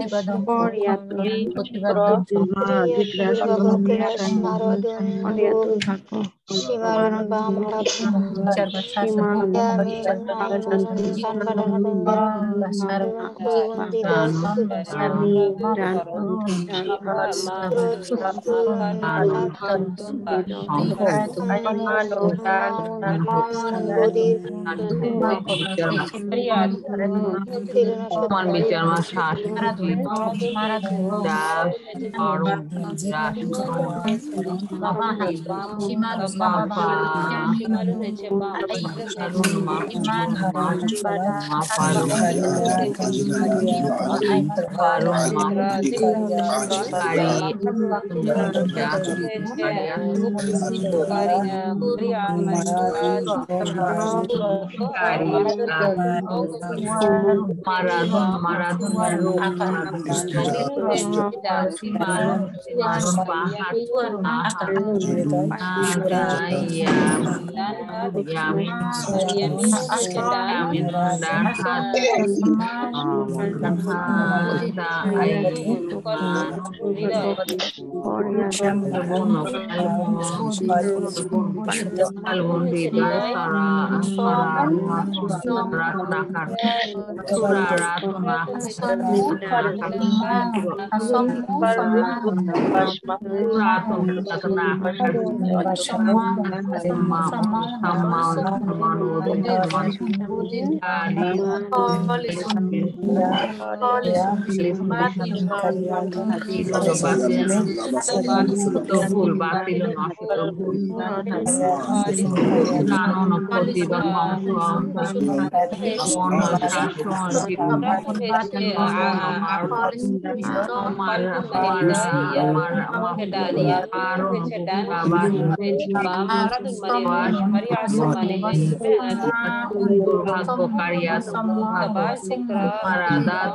বাম মারাদুন মানে রোগ করিয়াতুন মানে দুর্ভাগ্যকারী মুক্তাবাস যিকরা মারাদাত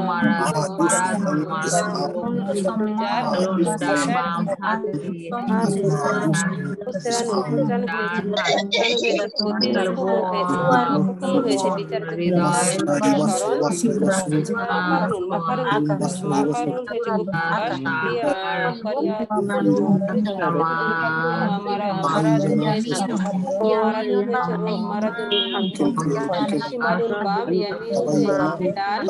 মারাদুন বিচার বাম হাত দিয়ে খুসরানো হয়েছে বিচার হৃদয় স্মরণ মাকারুন হয়েছে গুপ্তবাস মারাদুন হয়েছে শিমালুল বাম ইয়ামিনুল হয়েছে ডান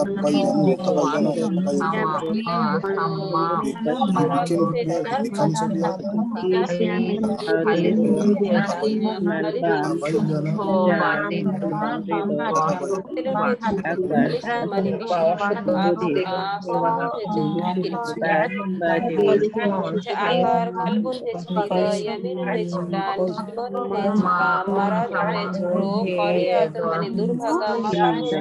আকার কালবুন হয়েছে হৃদয় ইয়ামিনুল হয়েছে ডান শিমালুল হয়েছে বাম মারাদুন হয়েছে রোগ করিয়াতুন মানে দুর্ভাগা মাকারুন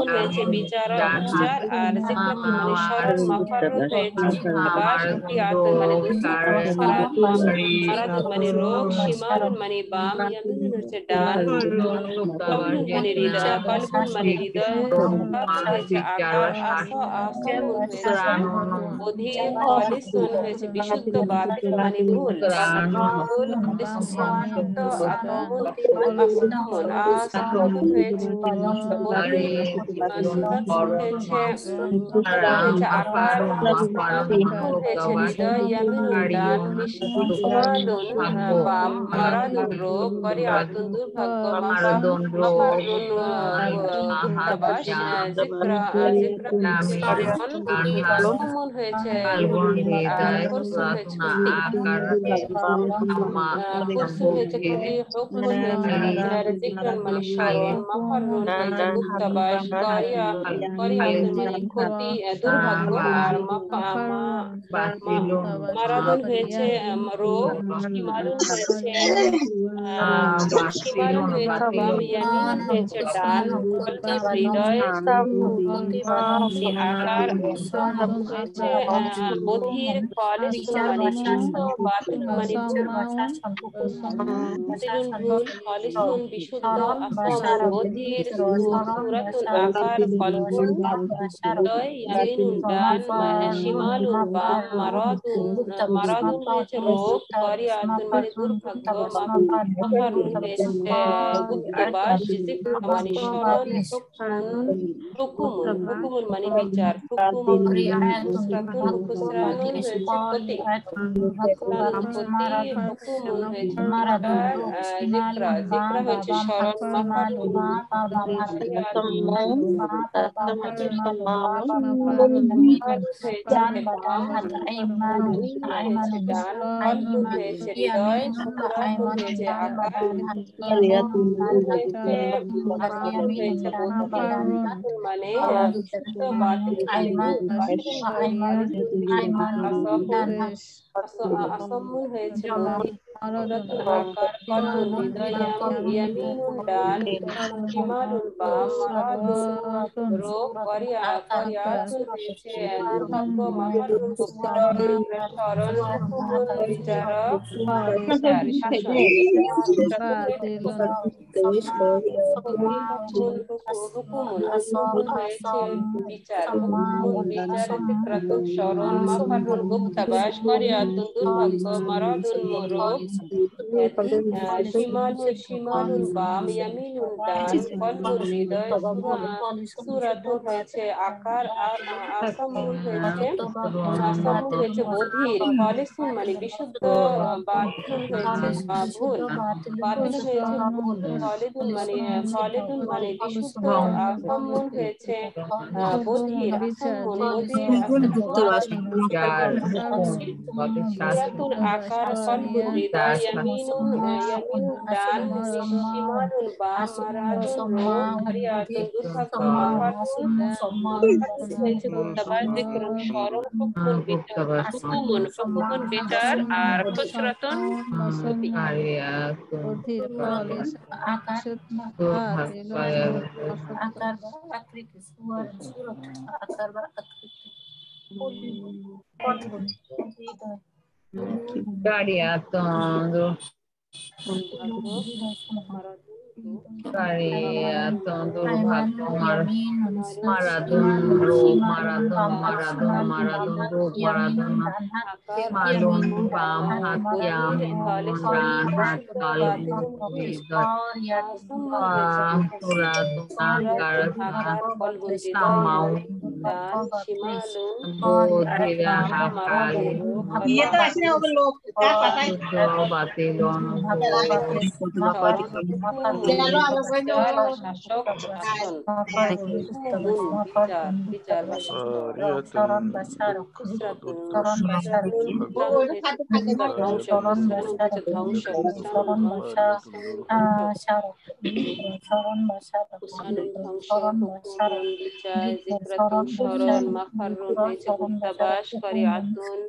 হয়েছে বিচার আর মানে রোগ শিমালুন মানে বাম ইয়ামিনুল হচ্ছে ডান মানে হৃদয় কালবুন মানে হৃদয় অধীর খলিসুন হয়েছে বিশুদ্ধ বাতিল মানে ভুল বাম মারাদুন রোগ করিয়াতুন দুর্ভাগ্য মাকারুন হয়েছে ক্ষতি দুর্ভাগ্য আর মারাদুন হয়েছে রোগ শিমালুন হয়েছে হয়েছে ডান হৃদয় আকার হয়েছে বধির খলিসুন মানে শুদ্ধ বাতিল মানে ভুল খলিসুন বিশুদ্ধ আসমান বধির সূরাতুন আকার কলবুন হৃদয় ইয়ামিনুন ডান শিমালুন বাম মারাদুন হয়েছে রোগ করিয়াতুন মানে দুর্ভাগ্য মাকারুন হয়েছে গুপ্তবাস যিকরা মানে স্মরণ হুকুমুন মানে বিচার হুকুমুন খুসরানুন হয়েছে ক্ষতি হুকুমুন হয়েছে যিকরা হয়েছে স্মরণ মাকারুন হয়েছে হৃদয় হয়েছে আকার মানে আসম্মুন হয়েছে আকার কলবুন হৃদয় ইয়ামিনুন ডান শিমালুন বাম মারাদুন রোগ করিয়াতুন হয়েছে দুর্ভাগ্য মাকারুন স্মরণ হুকুমুন বিচারক স্মরণ মাকারুন গুপ্তবাস করিয়াতুন দুর্ভাগ্য মারাদুন রোগ শিমালুন বাম ইয়ামিনুন ডান কলবুন হৃদয় সূরাতুন হয়েছে আকার আসামুন হয়েছে বধির খলিসুন মানে বিশুদ্ধ বাতিল হয়েছে ভুল বাতিল হয়েছে খালিদুন মানে বিশুদ্ধ আসামুন হয়েছে বধির আকার কলবুন হৃদয় ইয়ামিনুন ডান, শিমালুন বাম, মারাদুন রোগ, হারিয়াতুন দুর্ভাগ্য, মাফারুন হয়েছে গুপ্তাবাস, যিকরুন স্মরণ, হুকমুন বিচার, আর খুসরাতুন ক্ষতি। দুর্ভাগ্য, মারাদুন রোগ, মারাদুন রোগ, মারাদুন মালুন বাম হাত, ইয়ামিন ডান হাত, কালবুন সামাউন বধিরা হাকালি বাতিলন শাসক শাসন, বিচার ধ্বংস, স্মরণ, মাফারুন হয়েছে গুপ্তাবাস, কারিয়াতুন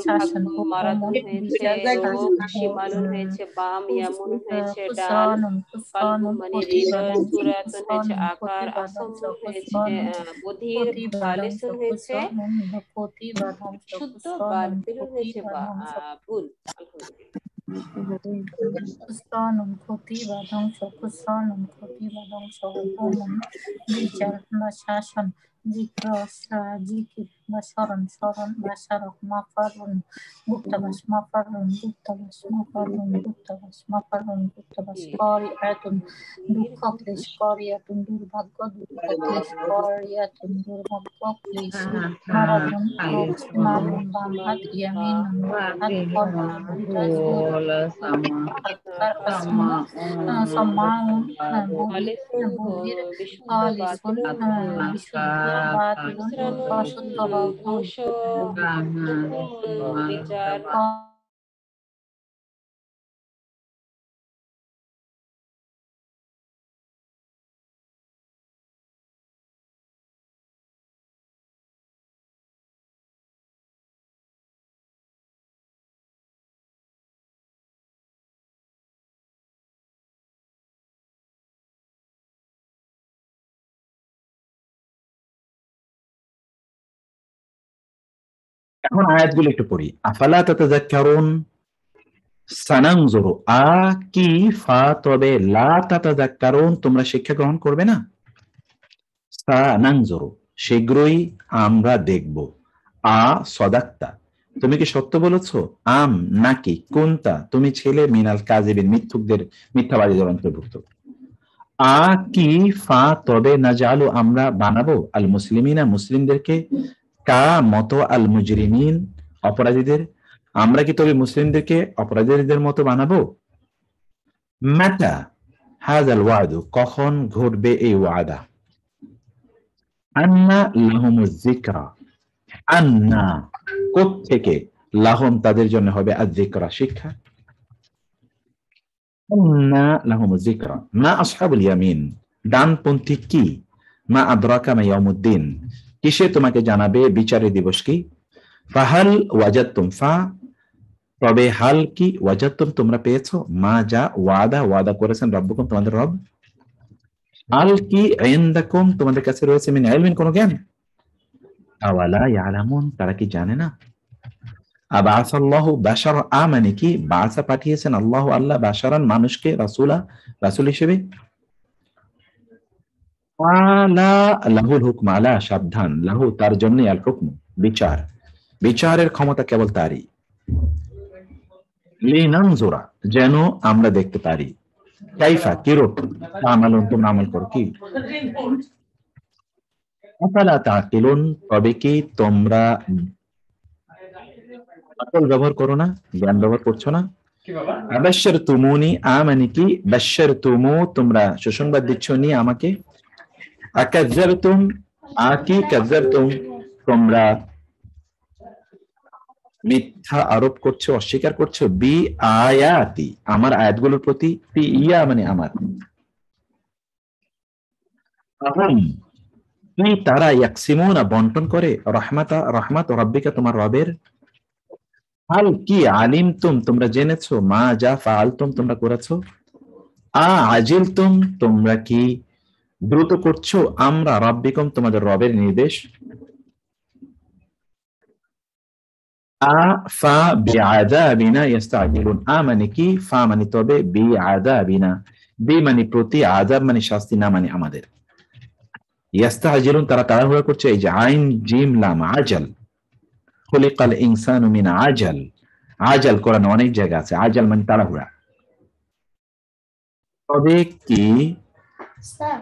দুর্ভাগ্য, মারাদুন হয়েছে রোগ, শিমালুন হয়েছে বাম, ইয়ামুন হয়েছে ডান, কালবুন মানে হৃদয়, সুরাতুন হয়েছে আকার, আসমুন হয়েছে বধির, খালিসুন হয়েছে শুদ্ধ, বাতিলুন হয়েছে ভুল। বিচার বা শাসন, জিকির বা স্মরণ, মাফারুন গুপ্তাবাস, করিয়াতুন দুঃখ ক্লেশ, দুর্ভাগ্য, করিয়াতুন দুর্ভাগ্য ক্লেশ, মারাদুন মালুন বাম হাত, ইয়ামিনুন হাত, সম্মাউন বধির, খালিসুন বিশুদ্ধ, বাতিলুন অশুদ্ধ বা ভুল। বিচার এখন আয়াতগুলো একটু পড়ি। আফালা তাতাযাক্কারুন, সানানজুরু, আ কি ফা তবে লা তাতাযাক্কারুন, তোমরা শিক্ষা গ্রহণ করবে না। সানানজুরু শীঘ্রই আমরা দেখব, আ সদাক্তা তুমি কি সত্য বলেছো, আম নাকি কুনতা তুমি ছেলে মিনাল কাযিবিন মিথ্যুকদের মিথ্যাবাদীদের অন্তর্ভুক্ত। আ কি ফা তবে নাজালু আমরা বানাবো, আল মুসলিমিনা মুসলিমদেরকে, কা মতো আল মুজরিমিন অপরাধীদের, আমরা কি তবে মুসলিমদেরকে অপরাধীদের মতো বানাবো। মাতা হাযাল ওয়াদু কখন ঘটবে এই ওয়াদা। আন্না লাহুমুজ যিকরা, আন্না কোত্থেকে, লাহুম তাদের জন্য হবে আয-যিকরা শিক্ষা। আন্না লাহুমুজ যিকরা, মা আসহাবুল ইয়ামিন ডানপন্থী কি, মা আদরাকা মা ইয়াউমুদ্দিন কিসে তোমাকে জানাবে বিচারের দিবস কি। ফাহাল ওয়াজাদতুম, ফা তবে হাল কি, ওয়াজাদতুম তোমরা পেয়েছো, মা যা ওয়াদা করেছেন রব্বুকুম তোমাদের রব, হাল কি ইনদাকুম তোমাদের কাছে রয়েছে মিন ইলমিন কোন জ্ঞান, আওয়ালা ইয়ালামুন তারা কি জানে না। আবাসাল্লাহু বাশার, মানে কি বাসা পাঠিয়েছেন আল্লাহ আল্লাহ, বাশারান মানুষকে, রাসূল হিসেবে। আলা লাহুল হুকম, আলা সাবধান, লাহু তার জন্য, আল হুকম বিচারের ক্ষমতা কেবল তারই। লিনানজুরা যেন আমরা দেখতে পারি, কাইফা কিরূপ, আমালুন তোমরা আমল করো কি। আফালা তাকিলুন তবে কি তোমরা আকল ব্যবহার করো না, জ্ঞান ব্যবহার করছো না। আবাশশার তুমুনি, মানে কি বাশশার তুমু তোমরা সুসংবাদ দিচ্ছ নি আমাকে। আকাজ্জারতুম, কি কাজ্জারতুম তোমরা মিথ্যা আরোপ করছো, অস্বীকার করছো, বি আয়াতি আমার আয়াতগুলোর প্রতি, ফি ইয়া মানে আমার, কি তারা ইয়াকসিমুনা বন্টন করে রহমত রাব্বিকা তোমার রবের, হাল কি আলিমতুম তোমরা জেনেছো, মা যা ফাআলতুম তোমরা করেছো, আজিলতুম তোমরা কি দ্রুত করছো, আমরা রাব্বিকুম তোমাদের রবের নির্দেশ, ফা বিআযাবিনা ইস্তাজিলুন, মানে কি, ফা মানে তবে, বিআযাবিনা বি মানে প্রতি, আযাব মানে শাস্তি, না মানে আমাদের, ইস্তাজিলুন তারা তাড়াহুড়া করছে, এই যে আইন জিম লাম আজাল, খুলিকাল ইনসানু মিন আজাল, আজাল কোরআনে অনেক জায়গা আছে, আজাল মানে তাড়াহুড়া। তবে কি স্যার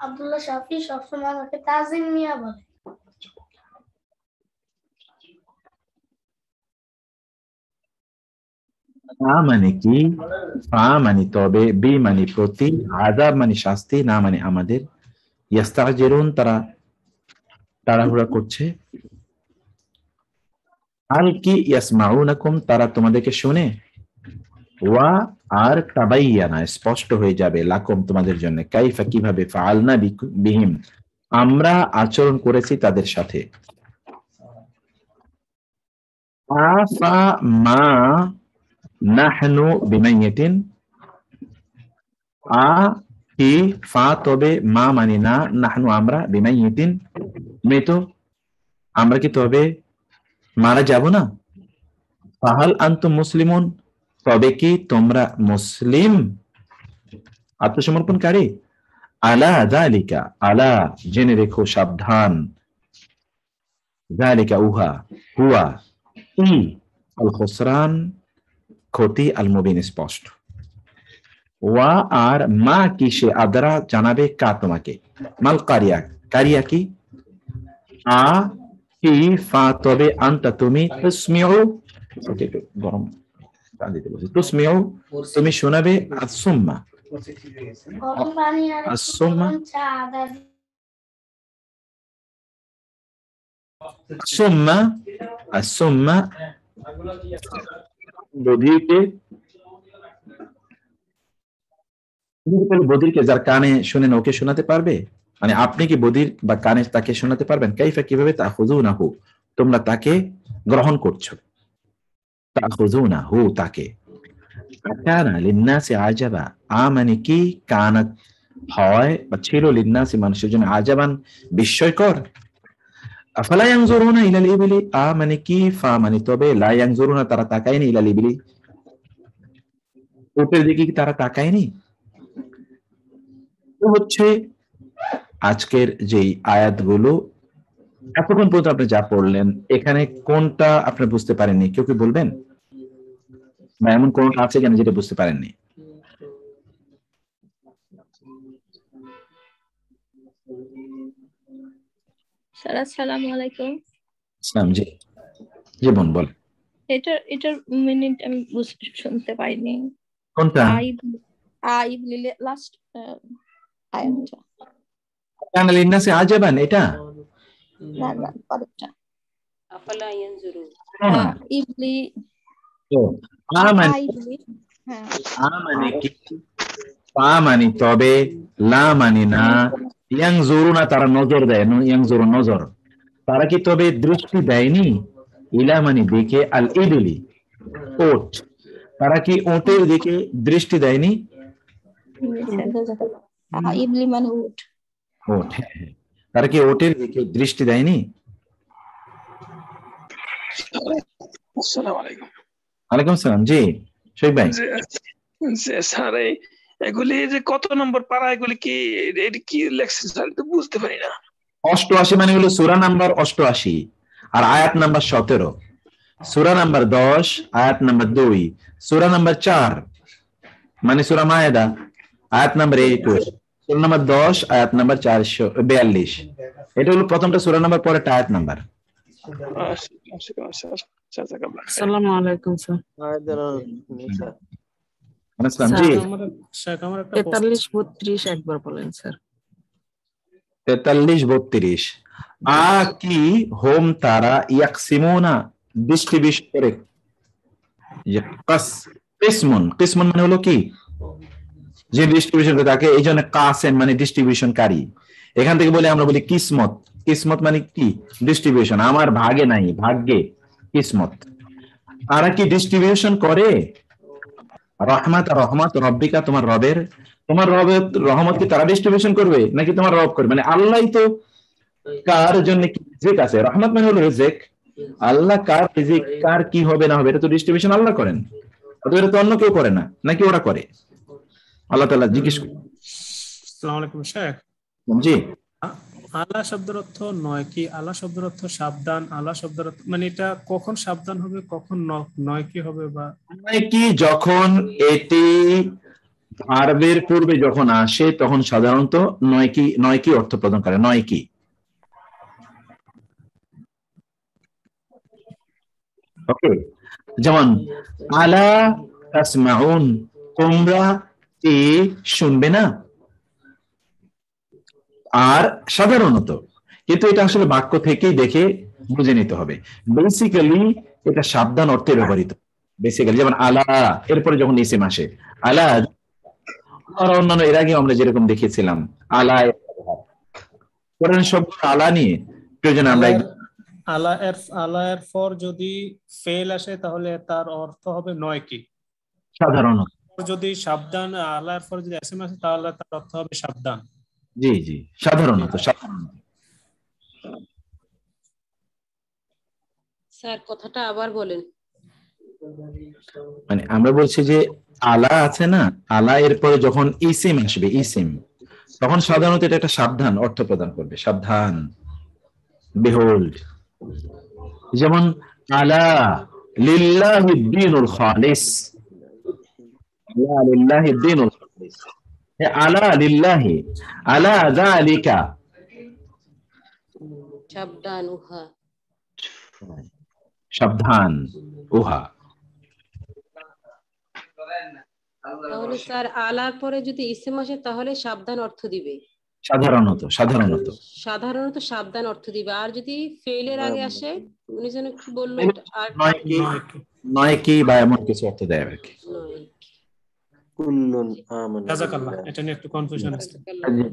আব্দুল্লাহ শাফি সবসময় আমাকে তাজিম মিয়া বলে। মানে কি, ফা মানে তবে, বি মানে প্রতি, আযাব মানে শাস্তি, না মানে আমাদের, ইস্তাজিলুন তারা তাড়াহুড়া করছে, হাল কি ইয়াসমাউনাকুম তারা তোমাদেরকে শুনে, ওয়া আর তাবাইয়ানা স্পষ্ট হয়ে যাবে, লাকুম তোমাদের জন্য, কাইফা কিভাবে, ফাআলনা বিহিম আমরা আচরণ করেছি তাদের সাথে, আফা মা নাহনু বিমাইয়াতিন, কি ফা তবে, মা মানে না, নাহনু আমরা, বিমাইয়াতিন মৃত, আমরা কি তবে মারা যাব না, ফাহাল আনতুম মুসলিমুন তবে কি তোমরা মুসলিম আত্মসমর্পণকারী, আলা যালিকা আলা জেনে রেখো, সাবধান, যালিকা উহা, হুয়া ই, আল খুসরান ক্ষতি, আল মুবিন স্পষ্ট, ওয়া আর মা কি সে আদরা জানাবে কা তোমাকে, মাল কারিয়া, কারিয়া কি, আ কি ফা তবে, আনতা তুমি, তুসমিউ ওকে গরম দিতে বলছি, তুসমিউ তুমি শোনাবে, আসুম্মা আসুম্মা আসুম্মা আসুম্মা বধিরকে, বধিরকে যার কানে শুনেন ওকে শোনাতে পারবে, মানে আপনি কি বধির বা কানে তাকে শোনাতে পারবেন, কাইফা কিভাবে, তাখুযুনাহু তোমরা তাকে গ্রহণ করছো, তাখুযুনাহু তাকে, কানা লিন্নাসি আজাবা মানে কি, কানাত হয় বা ছিল, লিন্নাসি মানুষের জন্য, আজাবান বিস্ময়কর, আফালা ইয়ানজুরুনা ইলাল ইবিলি মানে কি, ফা মানে তবে, লা ইয়ানজুরুনা তারা তাকায়নি, ইলাল ইবিলি উটের দিকে কি তারা তাকায়নি। তো হচ্ছে আজকের যেই আয়াতগুলো এতক্ষণ পর্যন্ত আপনি যা পড়লেন, এখানে কোনটা আপনি বুঝতে পারেননি, কেউ কি বলবেন, বা এমন কোনটা আছে কেন যেটা বুঝতে পারেননি? স্যার আসসালামু আলাইকুম। ইসলাম জি জি বোন বল। এটার মিনিট আমি শুনতে পাইনি। কোনটা? লাস্ট আয়াতটা। কানা লিন্নাসি আজাবান, এটা না না পরেরটা। আফালা ইয়ানজুরু ইবলি মানে কি, পা মানে তবে, লা মানে না, ইয়ানজুরুনা তারা নজর দেয়, ইয়ানজুরু নজর, তারা কি তবে দৃষ্টি দেয়নি, ইলা মানে দিকে, আল ইবলি ওট তারা কি ওটের দিকে দৃষ্টি দেয়নি, ইবলি মানে উট, ওট তারা কি ওটের দিকে দৃষ্টি দেয়নি। আসসালামু আলাইকুম। ওয়ালাইকুম সালাম। জি শৈব ভাই। স্যার এগুলি যে কত নম্বর পারা, এগুলি কি এটা কি লেখছেন স্যার, তো বুঝতে পারি না। 88 মানে হলো সূরা নাম্বার 88 আর আয়াত নাম্বার 17, সূরা নাম্বার 10 আয়াত নাম্বার 2, সূরা নাম্বার 4 মানে সূরা মায়েদা আয়াত নাম্বার 21, সূরা নাম্বার 10 আয়াত নাম্বার 442, এটা হলো প্রথমটা সূরা নাম্বার, পরেরটা আয়াত নাম্বার। আসসালামু আলাইকুম স্যার। জি 43-32 একবার বলেন স্যার। 43-32 কি হোম তারা ইয়াকসিমুনা ডিস্ট্রিবিউশন করে, কিসমুন, কিসমুন মানে হলো কি, যে ডিস্ট্রিবিউশন করে তাকে এই জন্য কাসেম মানে ডিস্ট্রিবিউশনকারী। এখান থেকে বলে আমরা বলি কিসমত, কিসমত মানে কি, ডিস্ট্রিবিউশন, আমার ভাগে নাই, ভাগ্যে কিসমত। তারা কি ডিস্ট্রিবিউশন করে? রহমত, রহমত রব্বিকা, তোমার রবের, তোমার রবের রহমত কি তারা ডিস্ট্রিবিউশন করবে নাকি তোমার রব করবে? মানে আল্লাহই তো কার জন্য কি রিজিক আছে, রহমত মানে হলো রিজিক, আল্লাহ কার রিজিক কার কি হবে না হবে এটা তো ডিস্ট্রিবিউশন আল্লাহ করেন, এটা তো অন্য কেউ করে না, নাকি ওরা করে? আল্লাহ তাআলা জিজ্ঞেস করেন। আসসালামু আলাইকুম শেখ। জি, আলা শব্দের অর্থ নয় কি, আলা শব্দের অর্থ সাবধান, আলা শব্দের অর্থ মানে এটা কখন সাবধান হবে, কখন নয় কি হবে? বা নয় কি যখন এটি ভার্বের পূর্বে যখন আসে তখন সাধারণত নয় কি অর্থ প্রদান করে, নয় কি। ওকে, যেমন আলা তাসমাউন, তোমরা কি শুনবে না। আর সাধারণত, কিন্তু এটা আসলে বাক্য থেকেই দেখে বুঝে নিতে হবে। বেসিক্যালি এটা সাবধান অর্থে ব্যবহৃত, বেসিক্যালি যেমন আলা এরপরে যখন ইসিম আসে, আলা, আর অন্যান্য এর আগে আমরা যেরকম দেখেছিলাম আলা কোরআন শব্দ আলা নিয়ে প্রয়োজন আমরা আলা এর পর যদি ফেল আসে তাহলে তার অর্থ হবে নয় কি, সাধারণত। যদি সাবধান আলা এর পর যদি এসএম আসে তাহলে তার অর্থ হবে সাবধান। জি জি, সাধারণত। স্যার কথাটা আবার বলেন। মানে আমরা বলছি যে আলা আছে না, আলা এরপরে যখন ইসিম আসবে, ইসিম, তখন সাধারণত এটা একটা সাবধান অর্থ প্রদান করবে, সাবধান, বিহোল্ড। যেমন আলা লিল্লাহি দ্বীনুল খালিস, আলা লিল্লাহি দ্বীনুল খালিস, আলা লিল্লাহি, আলা যালিকা, সাবধান উহা, সাবধান উহা। তাহলে স্যার আলার পরে যদি ইসিম আসে তাহলে সাবধান অর্থ দিবে, সাধারণত সাবধান অর্থ দিবে। আর যদি ফেইলের আগে আসে, উনি যেন কি বললো, আর নয় কি বা এমন কিছু অর্থ দেয় আর কি। এটা নিয়ে একটু কনফিউশন আছে।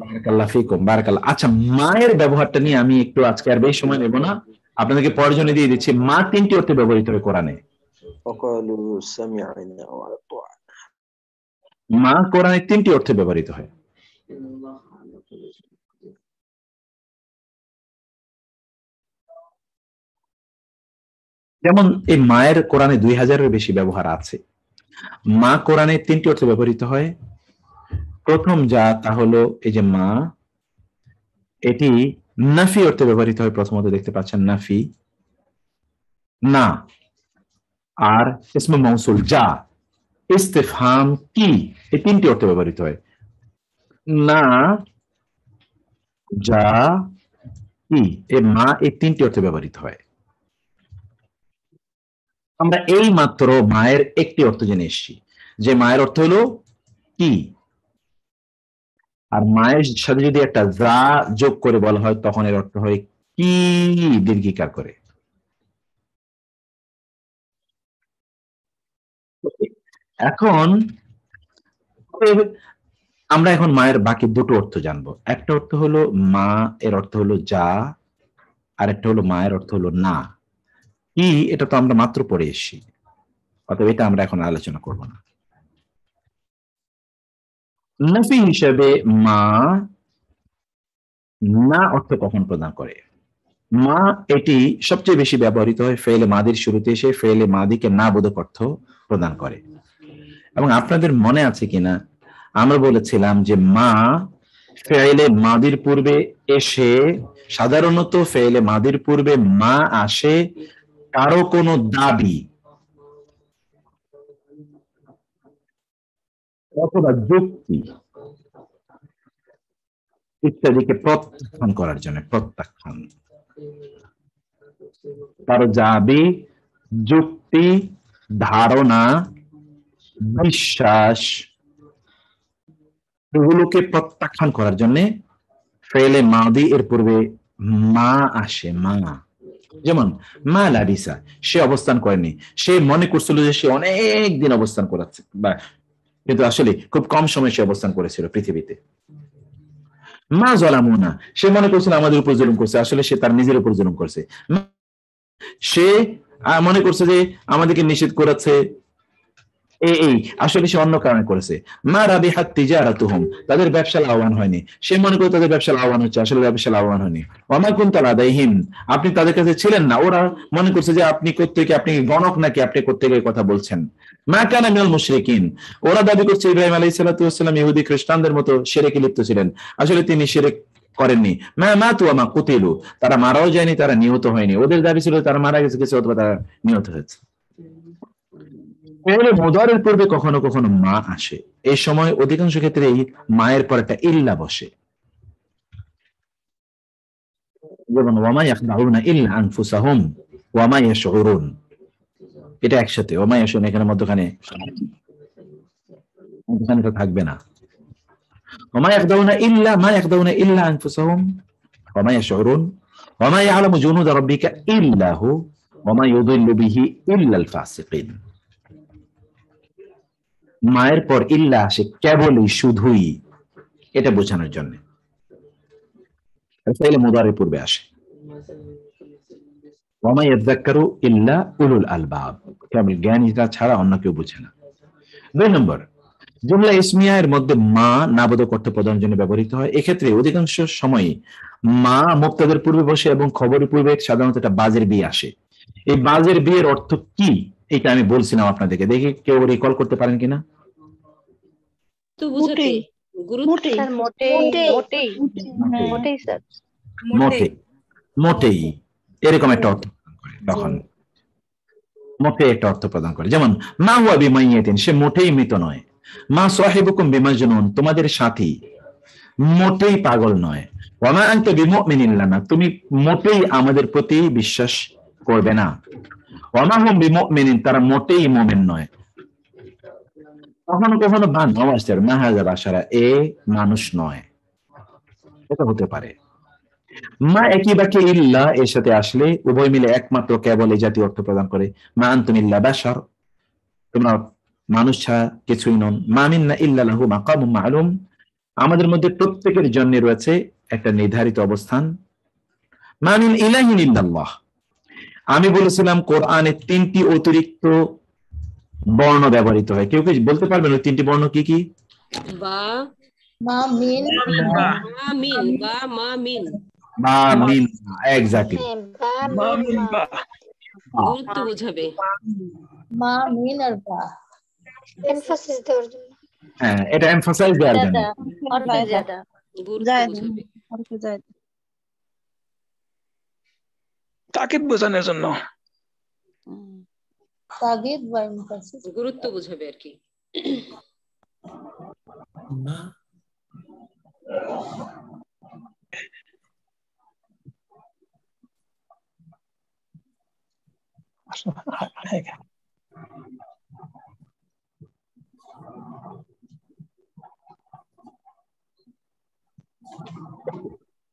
বারাকাল্লাহ ফিকুম, বারাকাল্লাহ। আচ্ছা, মায়ের ব্যবহারটা নিয়ে আমি একটু আজকে আর বেশি সময় নেব না, আপনাদেরকে প্রয়োজনে দিয়ে দিচ্ছি। মা তিনটি অর্থে ব্যবহৃত হয় কোরআনে। মা কোরআনে তিনটি অর্থে ব্যবহৃত হয়। যেমন এই মায়ের কোরআনে 2000-এর বেশি ব্যবহার আছে। মা কোরআনে তিনটি অর্থে ব্যবহৃত হয়। প্রথম যা তা হলো এই যে মা, এটি নাফি অর্থে ব্যবহৃত হয়। প্রথমত দেখতে পাচ্ছেন নাফি, না। আর ইসমে মৌসুল যা, ইস্তেফহাম কি, এই তিনটি অর্থে ব্যবহৃত হয়। না, যা, কি, এ মা, এই তিনটি অর্থে ব্যবহৃত হয়। আমরা এই মাত্র মায়ের একটি অর্থ জেনে এসেছি, যে মায়ের অর্থ হলো কি। আর মায়ের সাথে যদি একটা যা যোগ করে বলা হয় তখন এর অর্থ হয় কি, দীর্ঘিকার করে। এখন আমরা এখন মায়ের বাকি দুটো অর্থ জানবো। একটা অর্থ হলো মা এর অর্থ হলো যা, আর একটা হলো মায়ের অর্থ হলো না। কি, এটা তো আমরা মাত্র পড়ে এসেছি, অতএব এটা আমরা এখন আলোচনা করব না। নাফি হিসেবে মা না অর্থ কখন প্রদান করে? মা এটি সবচেয়ে বেশি ব্যবহৃত হয় ফেলে মাদির শুরুতে এসে ফেলে মাদিকে না বোধক অর্থ প্রদান করে। এবং আপনাদের মনে আছে কিনা আমরা বলেছিলাম যে মা ফেলে মাদির পূর্বে এসে, সাধারণত ফেলে মাদির পূর্বে মা আসে কারো কোনো দাবি অথবা যুক্তি ইত্যাদিকে প্রত্যাখ্যান করার জন্য, প্রত্যাখ্যান, কারো দাবি, যুক্তি, ধারণা, বিশ্বাস, এগুলোকে প্রত্যাখ্যান করার জন্য ফেলে মাদি এর পূর্বে মা আসে, মা। যেমন মা লাবিসা, সে অবস্থান করেনি, সে মনে করছিল যে সে অনেক দিন অবস্থান করাচ্ছে, বা কিন্তু আসলে খুব কম সময় সে অবস্থান করেছিল পৃথিবীতে। মা জলামুনা, সে মনে করছিল আমাদের উপর জুলুম করছে, আসলে সে তার নিজের উপর জুলুম করছে। সে মনে করছে যে আমাদেরকে নিষেধ করেছে, এই আসলে সে অন্য কারণে করেছে। মা রাবিহাত তিজারাতুহুম, তাদের ব্যবসা লাভবান হয়নি, সে মনে করে তাদের ব্যবসা লাভবান হচ্ছে, আসলে ব্যবসা লাভবান হয়নি। ওয়া মা কুনতা লাদাইহিম, আপনি তাদের কাছে ছিলেন না, ওরা মনে করছে যে আপনি কোত্থেকে, আপনি গণক নাকি, আপনি কোত্থেকে কথা বলছেন। মা কানা মিনাল মুশরিকিন, ওরা দাবি করছে ইব্রাহিম আলাইহিস সালাতু ওয়াস সালাম ইহুদি খ্রিস্টানদের মতো শিরকে লিপ্ত ছিলেন, আসলে তিনি শিরক করেননি। মা মাতু ওয়া মা কুতিলু, তারা মারাও যায়নি, তারা নিহত হয়নি। ওদের দাবি ছিল তারা মারা গেছে কিছু, অথবা তারা নিহত হয়েছে। মুদারের পূর্বে কখনো কখনো মা আসে, এই সময় অধিকাংশ ক্ষেত্রে মায়ের পর একটা ইল্লা বসে, যেমন ওয়ামা ইয়াখদাউনা ইল্লা আনফুসাহুম ওয়া মা ইয়াশউরুন, এটা একসাথে ওয়া মা ইয়াশউরুন, এখানে মধ্যখানে তো থাকবে না। ওয়া মা ইয়াখদাউনা ইল্লা আনফুসাহুম ওয়া মা ইয়াশউরুন ওয়া মা ইয়ালামু জুনুদা রাব্বিকা ইল্লা হু ওয়া মা ইউদিল্লু বিহি ইল্লা আল ফাসিকিন। মায়ের পর ইল্লা আসে কেবলই, শুধুই, এটা বোঝানোর জন্য। মুদারের পূর্বে আসে ওয়া মা ইয়াযাক্কারু ইল্লা উলুল আলবাব, কেবল জ্ঞানীরা ছাড়া অন্য কেউ বুঝে না। 2 নম্বর, জুমলা ইসমিয়া এর মধ্যে মা নাবোধক অর্থ প্রদানের জন্য ব্যবহৃত হয়। এক্ষেত্রে অধিকাংশ সময় মা মুবতাদার পূর্বে বসে এবং খবরের পূর্বে সাধারণত একটা বাজের বি আসে। এই বাজের বি এর অর্থ কি, এটা আমি বলছিলাম আপনাদেরকে, দেখি কেউ রিকল করতে পারেন কিনা। মোটেই এরকম একটা অর্থ তখন মোটে একটা অর্থ প্রদান করে। যেমন মা হুয়া বিমাইয়াতিন, সে মোটেই মৃত নয়। মা সাহিবুকুম বিমাজনুন, তোমাদের সাথী মোটেই পাগল নয়। ওয়া মা আনতা বিমুমিনিন লানা, তুমি মোটেই আমাদের প্রতি বিশ্বাস করবে না। ওয়া মা হুম বিমুমিনিন, তারা মোটেই মুমিন নয়। কখনো কখনো বা নওয়াজের মাহাজা বাসারা, এ মানুষ নয়, এটা হতে পারে। মা একই বাক্যে ইল্লা এর সাথে আসলে উভয় মিলে একমাত্র কেবল এই জাতীয় অর্থ প্রদান করে। মা আনতুম ইল্লা বাশার, তোমরা মানুষ ছাড়া কিছুই নন। মা মিন্না ইল্লা লাহু মাকামুম মা'লুম, আমাদের মধ্যে প্রত্যেকের জন্য রয়েছে একটা নির্ধারিত অবস্থান। মা মিন ইলাহিন ইল্লাল্লাহ, আমি বলেছিলাম কোরআনে 3টি অতিরিক্ত বর্ণ ব্যবহৃত হয়। কেউ কি বলতে পারবেন ওই 3টি বর্ণ কি কি? বা, মা মিন, মা মিন, বা মা মিন, মা মিন, এক্স্যাক্টলি, মা মিন বা, গুরুত্ব বোঝাবে। মা মিন আর বা, এমফাসিস দেওয়ার জন্য। হ্যাঁ, এটা এমফাসাইজ দেওয়ার জন্য, অর্থ জাদা, গুরুত্ব বোঝাবে। তাকিদ বোঝানোর জন্য, তাগিদ বা এমফাসিস, গুরুত্ব বোঝাবে আর কি।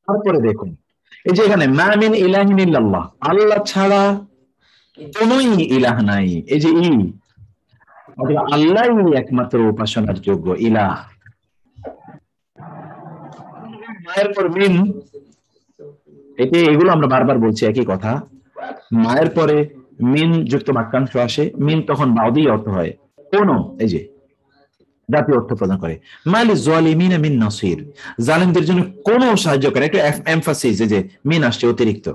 তারপরে দেখুন এই যে এখানে মা মিন ইলাহিন ইল্লাল্লাহ, আল্লাহ ছাড়া কোনই ইলাহ নাই। এই যে আল্লাহই একমাত্র উপাসনার যোগ্য ইলাহ। মায়ের পর মিন, এগুলো আমরা বারবার বলছি একই কথা। মায়ের পরে মিন যুক্ত বাক্যাংশ আসে, মিন তখন বাউদি অর্থ হয় কোন, এই যে জাতীয় অর্থ প্রদান করে। মালি যালিমিনা মিন নাসির, জালিমদের জন্য কোনো সাহায্যকারী, একটু এমফাসিস, এই যে মিন আসছে অতিরিক্ত।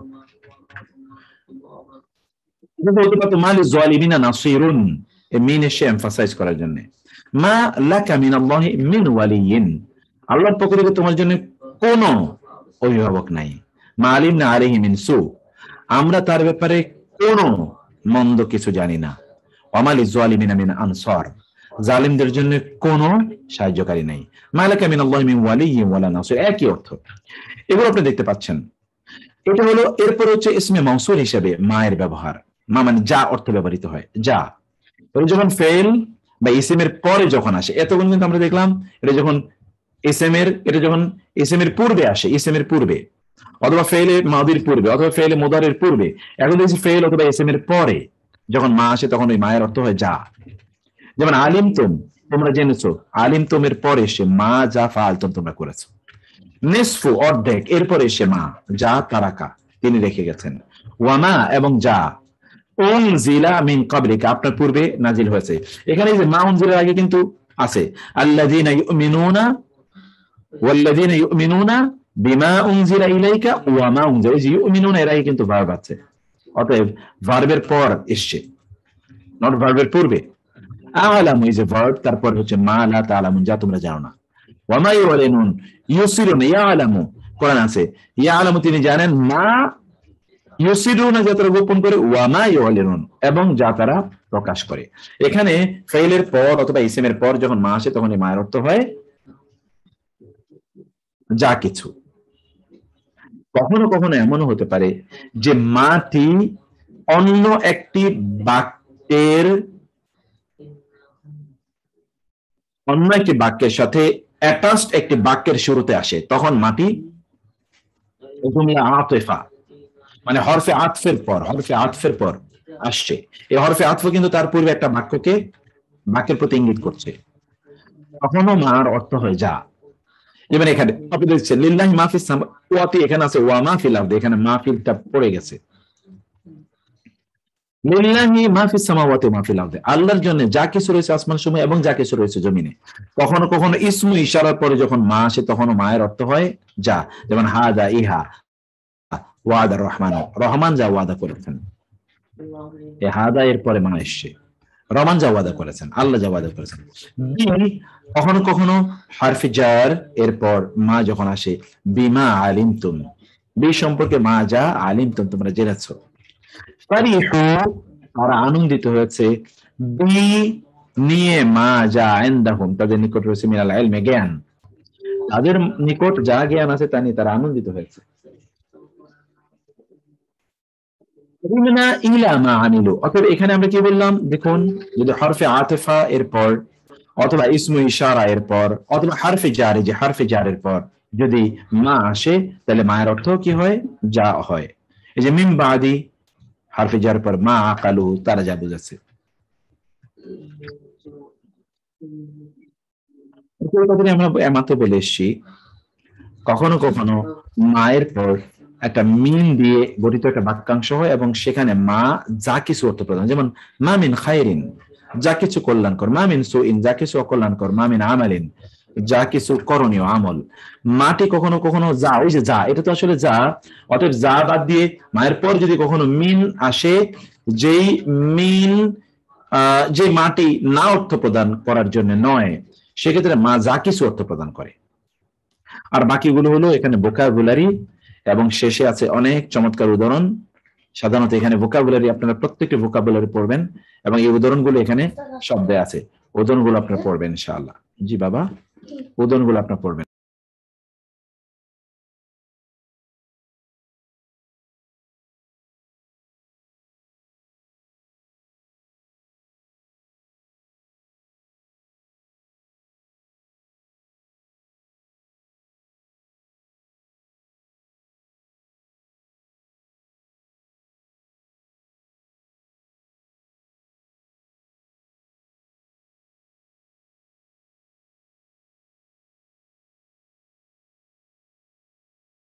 মালি যালিমিনা নাসিরুন, এই মিন এসে এমফাসাইজ করার জন্য। মা লাকা মিনাল্লাহি মিন ওয়ালিয়িন, আল্লাহর পক্ষ থেকে তোমার জন্য কোনো অভিভাবক নাই। মা আলিমনা আলাইহি মিন সু, আমরা তার ব্যাপারে কোনো মন্দ কিছু জানি না। ওয়া মালি যালিমিনা মিন আনসার, জালিমদের জন্য কোনো সাহায্যকারী নাই। মালাকা মিনাল্লাহি মিন ওয়ালিয়্যিন ওয়ালা নাসির, একই অর্থ। এগুলো আপনি দেখতে পাচ্ছেন। এটা হলো, এরপর হচ্ছে ইসমে মাউসুল হিসেবে মায়ের ব্যবহার। মা মানে যা অর্থ ব্যবহৃত হয়, যা। যখন ফেল বা ইসমের পরে যখন আসে, এতক্ষণ কিন্তু আমরা দেখলাম এটা যখন ইসমের পূর্বে আসে, ইসমের পূর্বে অথবা ফেলে মাদির পূর্বে, অথবা ফেলে মুদারের পূর্বে। এখন দেখছি ফেল অথবা এসএম এর পরে যখন মা আসে তখন ওই মায়ের অর্থ হয় যা। যেমন আলিম তুম, তোমরা জেনেছো, আলিম তুমের পরে এসে মা যা ফালতুম তোমরা করেছো। নিসফু অর্ধেক, এরপরে এসে মা যা তারাকা তিনি রেখে গেছেন। ওয়ামা এবং যা উনজিলা মিন ক্বাবলিকা আপনার পূর্বে নাজিল হয়েছে। এখানে যে মা উনজিলার আগে কিন্তু আছে আল্লাযীনা ইউমিনুনা ওয়াল্লাযীনা ইউমিনুনা বিমা উনজিলা ইলাইকা ওয়া মা উনজিলা, যে ইউমিনুনা এর আগে কিন্তু ভার্ব আছে, অতএব ভার্বের পর এসছে, নট ভার্বের পূর্বে। আ'লামু ইজ এ ভার্ব, তারপর হচ্ছে মা লা তা'লামুন যা তোমরা জানো না। ওয়া মা ইউলিনুন ইউসিরুনা ইয়া'লামু কোরআন আছে ইয়া'লামু তিনি জানেন, মা ইউসিরুনা যা তারা গোপন করে, ওয়া মা ইউলিনুন এবং যা তারা প্রকাশ করে। এখানে ফাইলের পর অথবা ইসমের পর যখন মা আসে তখন এই মায়ের অর্থ হয় যা কিছু। কখনো কখনো এমনও হতে পারে যে মাটি অন্য একটি বাক্যের সাথে অ্যাটাচড একটি বাক্যের শুরুতে আসে, তখন মাটি জুমলা আতিফা মানে হরফে আতফের পর আসছে। এই হরফে আতফ কিন্তু তার পূর্বে একটা বাক্যের প্রতি ইঙ্গিত করছে, তখনও মার অর্থ হয় যা। যেমন এখানে আপনি দেখছেন লিল্লাহি মা ফিস সামাওয়াতি, এখানে আছে ওয়া মা ফিল আরদি, এখানে মা ফিলটা পড়ে গেছে। লিল্লাহি মা ফিস সামাওয়াতি মা ফিল আরদি, আল্লাহর জন্য যা কিছু রয়েছে আসমান সমূহে এবং যা কিছু রয়েছে জমিনে। কখনো কখনো ইসমু ইশারার পরে যখন মা আসে তখনও মায়ের অর্থ হয় যা। যেমন হাদা ইহা ওয়াদা রহমান, রহমান যা ওয়াদা করেছেন, এ হাদা এর পরে মা এসছে, রহমান যা ওয়াদা করেছেন, আল্লাহ যা ওয়াদা করেছেন। কখনো কখনো হারফে জার এরপর মা যখন আসে, বিমা আলিমতুম, বি সম্পর্কে মা যা আলিমতুম তোমরা জেনেছ। ফারিহু তারা আনন্দিত হয়েছে, বি নিয়ে মা যা ইনদাহুম তাদের নিকট রয়েছে, মিনাল ইলমি জ্ঞান, তাদের নিকট যা জ্ঞান আছে তা নিয়ে তারা আনন্দিত হয়েছে। অতএব এখানে আমরা কি বললাম দেখুন, যদি হরফে আতিফা এরপর অথবা ইসমু ইশারা এরপর অথবা হারফে জার, যে হারফে জারের পর যদি মা আসে তাহলে মায়ের অর্থ কি হয় যা হয়। এই যে মিন বাদি হারফে জার পর মা আকালু তারা যা বুঝাচ্ছে। আমরা এমাত্র বলে এসছি কখনো কখনো মায়ের পর একটা মিন দিয়ে গঠিত একটা বাক্যাংশ হয় এবং সেখানে মা যা কিছু অর্থ প্রদান, যেমন মা মিন খায়রিন যা কিছু কল্যাণকর, মা মিন সুইন যা কিছু অকল্যাণকর, মা মিন আমালিন যা কিছু করণীয় আমল। মাটি কখনো কখনো যা, ওই যে যা, এটা তো আসলে যা, অতএব যা বাদ দিয়ে মায়ের পর যদি কখনো মিন আসে, যেই মিন যে মাটি না অর্থ প্রদান করার জন্য নয়, সেক্ষেত্রে মা যা কিছু অর্থ প্রদান করে। আর বাকিগুলো হলো এখানে ভোকাবুলারি এবং শেষে আছে অনেক চমৎকার উদাহরণ। সাধারণত এখানে ভোকাবুলারি আপনারা প্রত্যেকটি ভোকাবুলারি পড়বেন এবং এই উদাহরণগুলো এখানে শব্দে আছে, উদাহরণগুলো আপনারা পড়বেন ইনশাআল্লাহ। জি বাবা, উদাহরণগুলো আপনারা পড়বেন।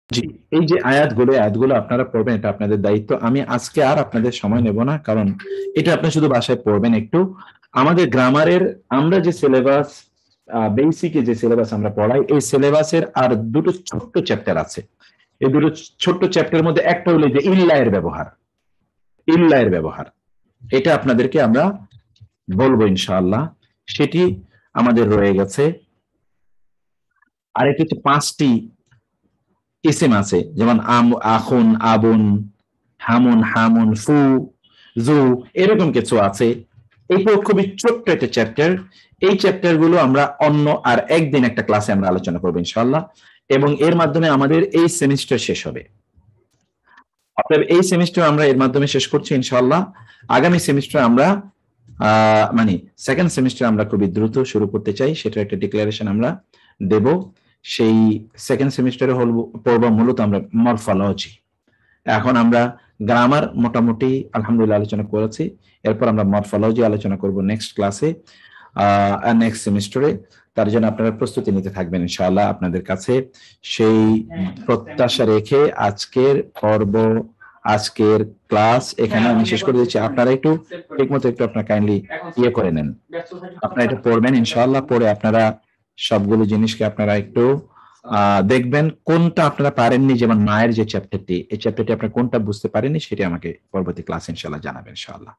জি, এই যে আয়াতগুলো আপনারা পড়বেন, এটা আপনাদের দায়িত্ব। আমি আজকে আর আপনাদের সময় নেব না, কারণ এটা আপনি শুধু বাসায় পড়বেন একটু। আমাদের গ্রামারের আমরা যে সিলেবাস, বেসিকে যে সিলেবাস আমরা পড়াই, এই সিলেবাসের আর দুটো ছোট্ট চ্যাপ্টার আছে। এই দুটো ছোট্ট চ্যাপ্টারের মধ্যে একটা হলো যে ইল্লায়ের ব্যবহার, এটা আপনাদেরকে আমরা বলবো ইনশাআল্লাহ, সেটি আমাদের রয়ে গেছে। আর এটা হচ্ছে 5টি ইসিম আছে, যেমন আখুন, আবুন, হামুন, ফু, জু, এরকম কিছু আছে। এইটা খুবই ছোট্ট একটা চ্যাপ্টার। এই চ্যাপ্টার গুলো আমরা অন্য আর একদিন একটা ক্লাসে আমরা আলোচনা করবো ইনশাআল্লাহ, এবং এর মাধ্যমে আমাদের এই সেমিস্টার শেষ হবে। অতএব এই সেমিস্টার আমরা এর মাধ্যমে শেষ করছি ইনশাআল্লাহ। আগামী সেমিস্টার আমরা সেকেন্ড সেমিস্টার আমরা খুবই দ্রুত শুরু করতে চাই, সেটা একটা ডিক্লারেশন আমরা দেব। সেই সেকেন্ড সেমিস্টারে পড়ব মূলত আমরা মরফোলজি। এখন আমরা গ্রামার মোটামুটি আলহামদুলিল্লাহ আলোচনা করেছি, এরপর আমরা মরফোলজি আলোচনা করব নেক্সট ক্লাসে, নেক্সট সেমিস্টারে। তার জন্য আপনারা প্রস্তুতি নিতে থাকবেন ইনশাআল্লাহ। আপনাদের কাছে সেই প্রত্যাশা রেখে আজকের পর্ব, আজকের ক্লাস এখানে আমি শেষ করে দিচ্ছি। আপনারা একটু ঠিকমতো একটু আপনারা কাইন্ডলি করে নেন, আপনারা এটা পড়বেন ইনশাআল্লাহ। পড়ে আপনারা সবগুলো জিনিসকে আপনারা একটু দেখবেন কোনটা আপনারা পারেননি, যেমন মায়ের যে চ্যাপ্টারটি, এই চ্যাপ্টারটি আপনারা কোনটা বুঝতে পারেননি সেটি আমাকে পরবর্তী ক্লাসে ইনশাআল্লাহ জানাবেন ইনশাআল্লাহ।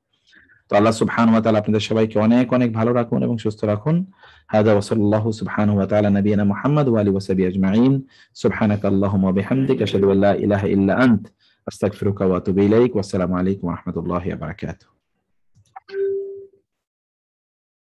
তো আল্লাহ সুবহানাহু ওয়া তাআলা আপনাদের সবাইকে অনেক অনেক ভালো রাখুন এবং সুস্থ রাখুন। হাদা ওয়া সাল্লাল্লাহু সুবহানাহু ওয়া তাআলা নবিয়ানা মুহাম্মদ ওয়া আলিহি ওয়া সাহবিহি আজমাইন। সুবহানাকা আল্লাহুম্মা ওয়া বিহামদিকা আশহাদু আল্লা ইলাহা ইল্লা আনত আস্তাগফিরুকা ওয়া আতুবু ইলাইক। ওয়া আসসালামু আলাইকুম ওয়া রাহমাতুল্লাহি ওয়া বারাকাতুহু।